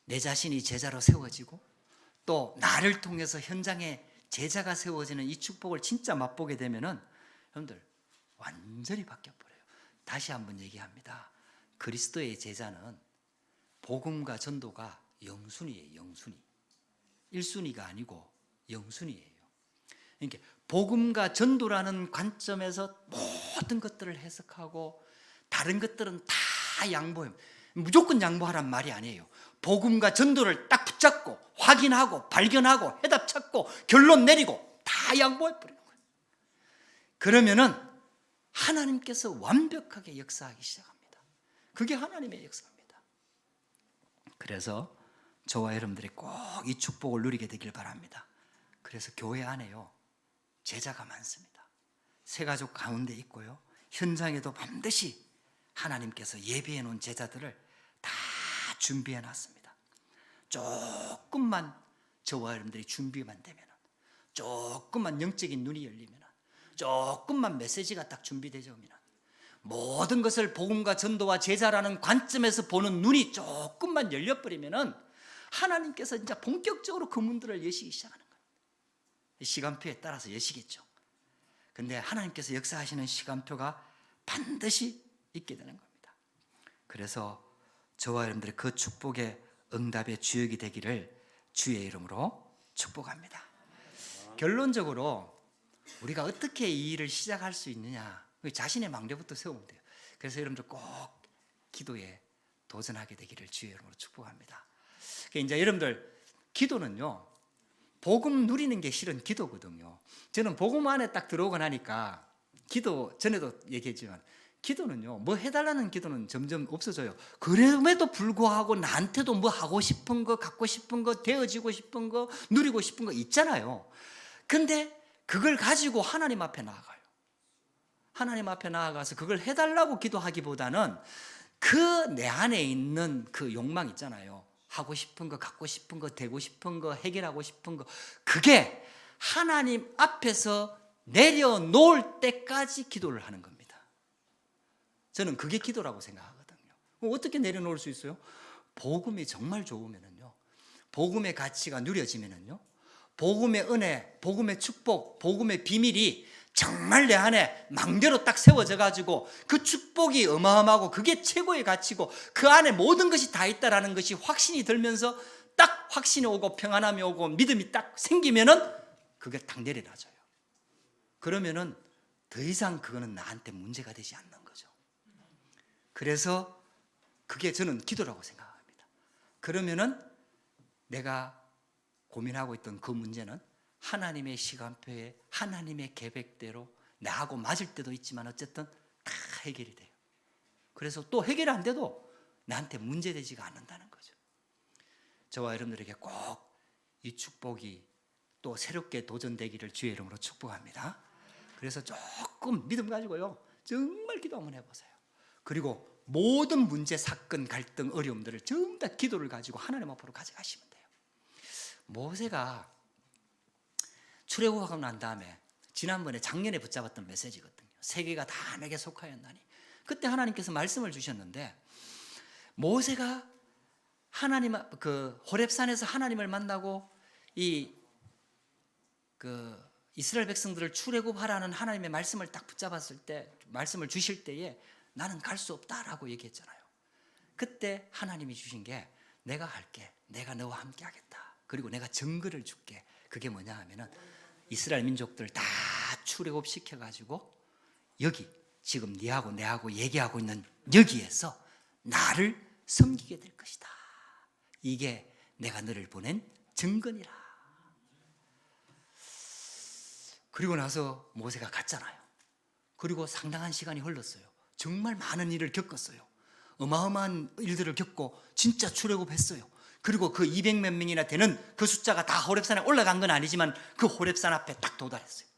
내 자신이 제자로 세워지고 또 나를 통해서 현장에 제자가 세워지는 이 축복을 진짜 맛보게 되면은 여러분들 완전히 바뀌어버려요. 다시 한번 얘기합니다. 그리스도의 제자는 복음과 전도가 영순위예요. 영순위. 1순위가 아니고 영순위예요. 그러니까 복음과 전도라는 관점에서 모든 것들을 해석하고 다른 것들은 다 양보해요. 무조건 양보하란 말이 아니에요. 복음과 전도를 딱 붙잡고 확인하고 발견하고 해답 찾고 결론 내리고 다 양보해버리는 거예요. 그러면은 하나님께서 완벽하게 역사하기 시작합니다. 그게 하나님의 역사입니다. 그래서 저와 여러분들이 꼭 이 축복을 누리게 되길 바랍니다. 그래서 교회 안에요, 제자가 많습니다. 새가족 가운데 있고요, 현장에도 반드시 하나님께서 예비해 놓은 제자들을 다 준비해 놨습니다. 조금만 저와 여러분들이 준비만 되면, 조금만 영적인 눈이 열리면, 조금만 메시지가 딱 준비되면 모든 것을 복음과 전도와 제자라는 관점에서 보는 눈이 조금만 열려버리면 하나님께서 이제 본격적으로 그 문들을 여시기 시작하는 거예요. 시간표에 따라서 여시겠죠. 근데 하나님께서 역사하시는 시간표가 반드시 있게 되는 겁니다. 그래서 저와 여러분들의 그 축복의 응답의 주역이 되기를 주의 이름으로 축복합니다. 결론적으로 우리가 어떻게 이 일을 시작할 수 있느냐, 자신의 망대부터 세우면 돼요. 그래서 여러분들 꼭 기도에 도전하게 되기를 주의 이름으로 축복합니다. 이제 여러분들 기도는요, 복음 누리는 게 실은 기도거든요. 저는 복음 안에 딱 들어오고 나니까 기도, 전에도 얘기했지만 기도는요, 뭐 해달라는 기도는 점점 없어져요. 그럼에도 불구하고 나한테도 뭐 하고 싶은 거, 갖고 싶은 거, 되어지고 싶은 거, 누리고 싶은 거 있잖아요. 근데 그걸 가지고 하나님 앞에 나아가요. 하나님 앞에 나아가서 그걸 해달라고 기도하기보다는 그 내 안에 있는 그 욕망 있잖아요. 하고 싶은 거, 갖고 싶은 거, 되고 싶은 거, 해결하고 싶은 거, 그게 하나님 앞에서 내려놓을 때까지 기도를 하는 겁니다. 저는 그게 기도라고 생각하거든요. 어떻게 내려놓을 수 있어요? 복음이 정말 좋으면은요, 복음의 가치가 누려지면은요, 복음의 은혜, 복음의 축복, 복음의 비밀이 정말 내 안에 망대로 딱 세워져 가지고 그 축복이 어마어마하고 그게 최고의 가치고 그 안에 모든 것이 다 있다라는 것이 확신이 들면서 딱 확신이 오고 평안함이 오고 믿음이 딱 생기면은 그게 딱 내려놔져요. 그러면은 더 이상 그거는 나한테 문제가 되지 않는 거죠. 그래서 그게 저는 기도라고 생각합니다. 그러면은 내가 고민하고 있던 그 문제는 하나님의 시간표에 하나님의 계획대로 나하고 맞을 때도 있지만 어쨌든 다 해결이 돼요. 그래서 또 해결 안 돼도 나한테 문제되지가 않는다는 거죠. 저와 여러분들에게 꼭 이 축복이 또 새롭게 도전되기를 주의 이름으로 축복합니다. 그래서 조금 믿음 가지고요, 정말 기도 한번 해보세요. 그리고 모든 문제, 사건, 갈등, 어려움들을 전부 다 기도를 가지고 하나님 앞으로 가져가시면 돼요. 모세가 출애굽하고 난 다음에 지난번에 작년에 붙잡았던 메시지거든요. 세계가 다 내게 속하였나니. 그때 하나님께서 말씀을 주셨는데 모세가 하나님 그 호렙산에서 하나님을 만나고 이스라엘 백성들을 출애굽하라는 하나님의 말씀을 딱 붙잡았을 때, 말씀을 주실 때에 나는 갈 수 없다라고 얘기했잖아요. 그때 하나님이 주신 게 내가 할게, 내가 너와 함께 하겠다, 그리고 내가 증거를 줄게. 그게 뭐냐 하면은 이스라엘 민족들 다 출애굽 시켜가지고 여기 지금 네하고 내하고 얘기하고 있는 여기에서 나를 섬기게 될 것이다. 이게 내가 너를 보낸 증거니라. 그리고 나서 모세가 갔잖아요. 그리고 상당한 시간이 흘렀어요. 정말 많은 일을 겪었어요. 어마어마한 일들을 겪고 진짜 출애굽했어요. 그리고 그 200몇 명이나 되는 그 숫자가 다 호렙산에 올라간 건 아니지만 그 호렙산 앞에 딱 도달했어요.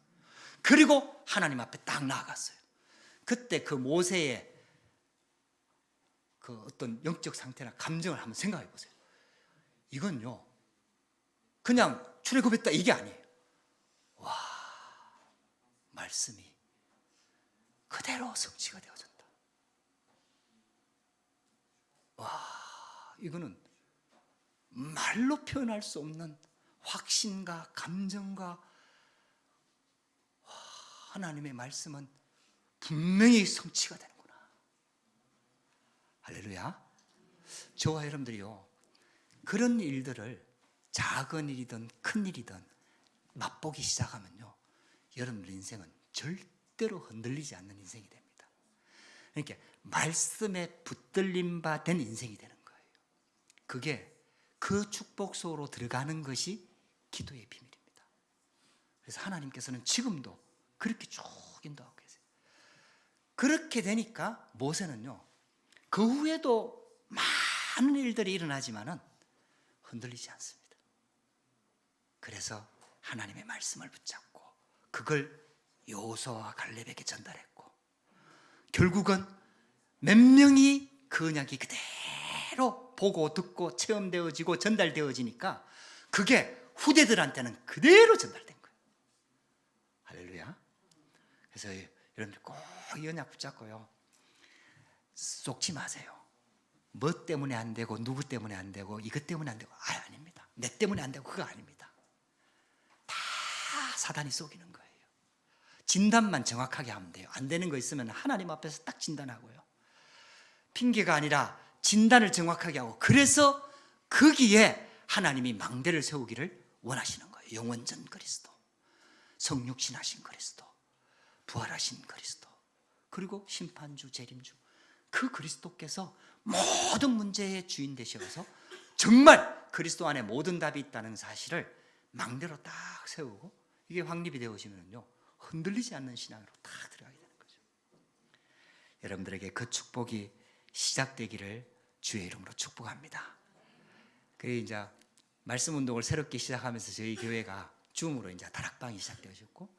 그리고 하나님 앞에 딱 나아갔어요. 그때 그 모세의 그 어떤 영적 상태나 감정을 한번 생각해 보세요. 이건요, 그냥 출애굽했다 이게 아니에요. 와, 말씀이 그대로 성취가 되어졌다. 와, 이거는 말로 표현할 수 없는 확신과 감정과, 하나님의 말씀은 분명히 성취가 되는구나. 할렐루야. 저와 여러분들이요, 그런 일들을 작은 일이든 큰 일이든 맛보기 시작하면요, 여러분들 인생은 절대로 흔들리지 않는 인생이 됩니다. 그러니까 말씀에 붙들림 바 된 인생이 되는 거예요. 그게 그 축복 속으로 들어가는 것이 기도의 비밀입니다. 그래서 하나님께서는 지금도 그렇게 쭉 인도하고 계세요. 그렇게 되니까 모세는요, 그 후에도 많은 일들이 일어나지만은 흔들리지 않습니다. 그래서 하나님의 말씀을 붙잡고 그걸 여호수아와 갈렙에게 전달했고, 결국은 몇 명이 그 언약이 그대로 보고 듣고 체험되어지고 전달되어지니까 그게 후대들한테는 그대로 전달된 거예요. 할렐루야. 그래서 여러분들 꼭 이 언약 붙잡고요, 속지 마세요. 뭐 때문에 안 되고 누구 때문에 안 되고 이것 때문에 안 되고, 아닙니다. 내 때문에 안 되고 그거 아닙니다. 다 사단이 속이는 거예요. 진단만 정확하게 하면 돼요. 안 되는 거 있으면 하나님 앞에서 딱 진단하고요, 핑계가 아니라 진단을 정확하게 하고, 그래서 거기에 하나님이 망대를 세우기를 원하시는 거예요. 영원전 그리스도, 성육신하신 그리스도, 부활하신 그리스도, 그리고 심판주, 재림주, 그 그리스도께서 모든 문제의 주인 되셔서 정말 그리스도 안에 모든 답이 있다는 사실을 망대로 딱 세우고, 이게 확립이 되어지면요, 흔들리지 않는 신앙으로 딱 들어가게 되는 거죠. 여러분들에게 그 축복이 시작되기를 주의 이름으로 축복합니다. 그리고 이제 말씀 운동을 새롭게 시작하면서 저희 교회가 줌으로 이제 다락방이 시작되어졌고,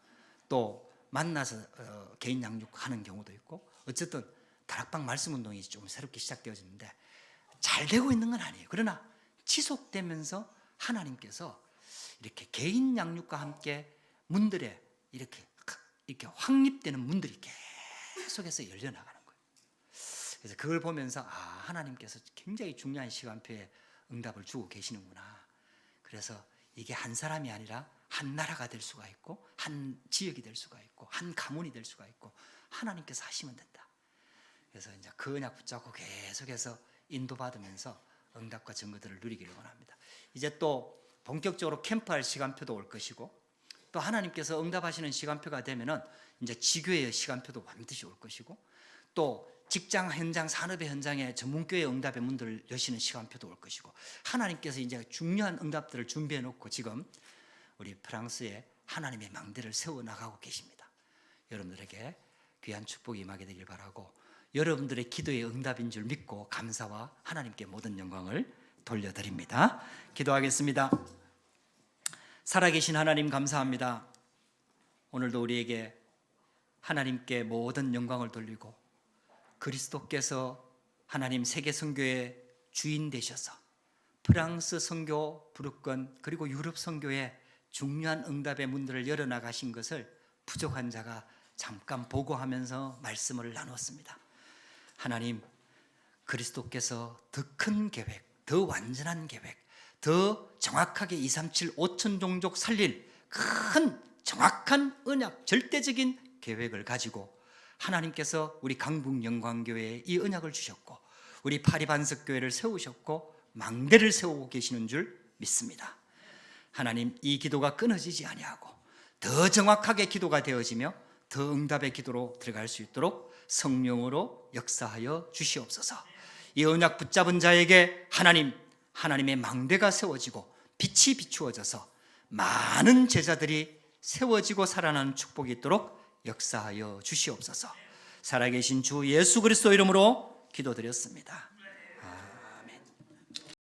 또 만나서 개인 양육하는 경우도 있고, 어쨌든 다락방 말씀 운동이 좀 새롭게 시작되어지는데 잘 되고 있는 건 아니에요. 그러나 지속되면서 하나님께서 이렇게 개인 양육과 함께 문들에 이렇게 확립되는 문들이 계속해서 열려나가는 거예요. 그래서 그걸 보면서 하나님께서 굉장히 중요한 시간표에 응답을 주고 계시는구나. 그래서 이게 한 사람이 아니라 한 나라가 될 수가 있고 한 지역이 될 수가 있고 한 가문이 될 수가 있고 하나님께서 하시면 된다. 그래서 이제 그 언약 붙잡고 계속해서 인도받으면서 응답과 증거들을 누리기를 원합니다. 이제 또 본격적으로 캠프할 시간표도 올 것이고 또 하나님께서 응답하시는 시간표가 되면은 이제 지교의 시간표도 반드시 올 것이고 또 직장 현장, 산업의 현장에 전문교회 응답의 문들을 여시는 시간표도 올 것이고 하나님께서 이제 중요한 응답들을 준비해 놓고 지금 우리 프랑스에 하나님의 망대를 세워 나가고 계십니다. 여러분들에게 귀한 축복이 임하게 되길 바라고 여러분들의 기도의 응답인 줄 믿고 감사와 하나님께 모든 영광을 돌려드립니다. 기도하겠습니다. 살아계신 하나님 감사합니다. 오늘도 우리에게 하나님께 모든 영광을 돌리고 그리스도께서 하나님 세계 선교의 주인 되셔서 프랑스 선교 부르권 그리고 유럽 선교의 중요한 응답의 문들을 열어나가신 것을 부족한 자가 잠깐 보고하면서 말씀을 나눴습니다. 하나님, 그리스도께서 더 큰 계획, 더 완전한 계획, 더 정확하게 237 5천 종족 살릴 큰 정확한 언약, 절대적인 계획을 가지고 하나님께서 우리 강북 영광교회에 이 언약을 주셨고 우리 파리반석교회를 세우셨고 망대를 세우고 계시는 줄 믿습니다. 하나님, 이 기도가 끊어지지 아니하고 더 정확하게 기도가 되어지며 더 응답의 기도로 들어갈 수 있도록 성령으로 역사하여 주시옵소서. 이 언약 붙잡은 자에게 하나님의 망대가 세워지고 빛이 비추어져서 많은 제자들이 세워지고 살아나는 축복이 있도록 역사하여 주시옵소서. 살아계신 주 예수 그리스도 이름으로 기도드렸습니다.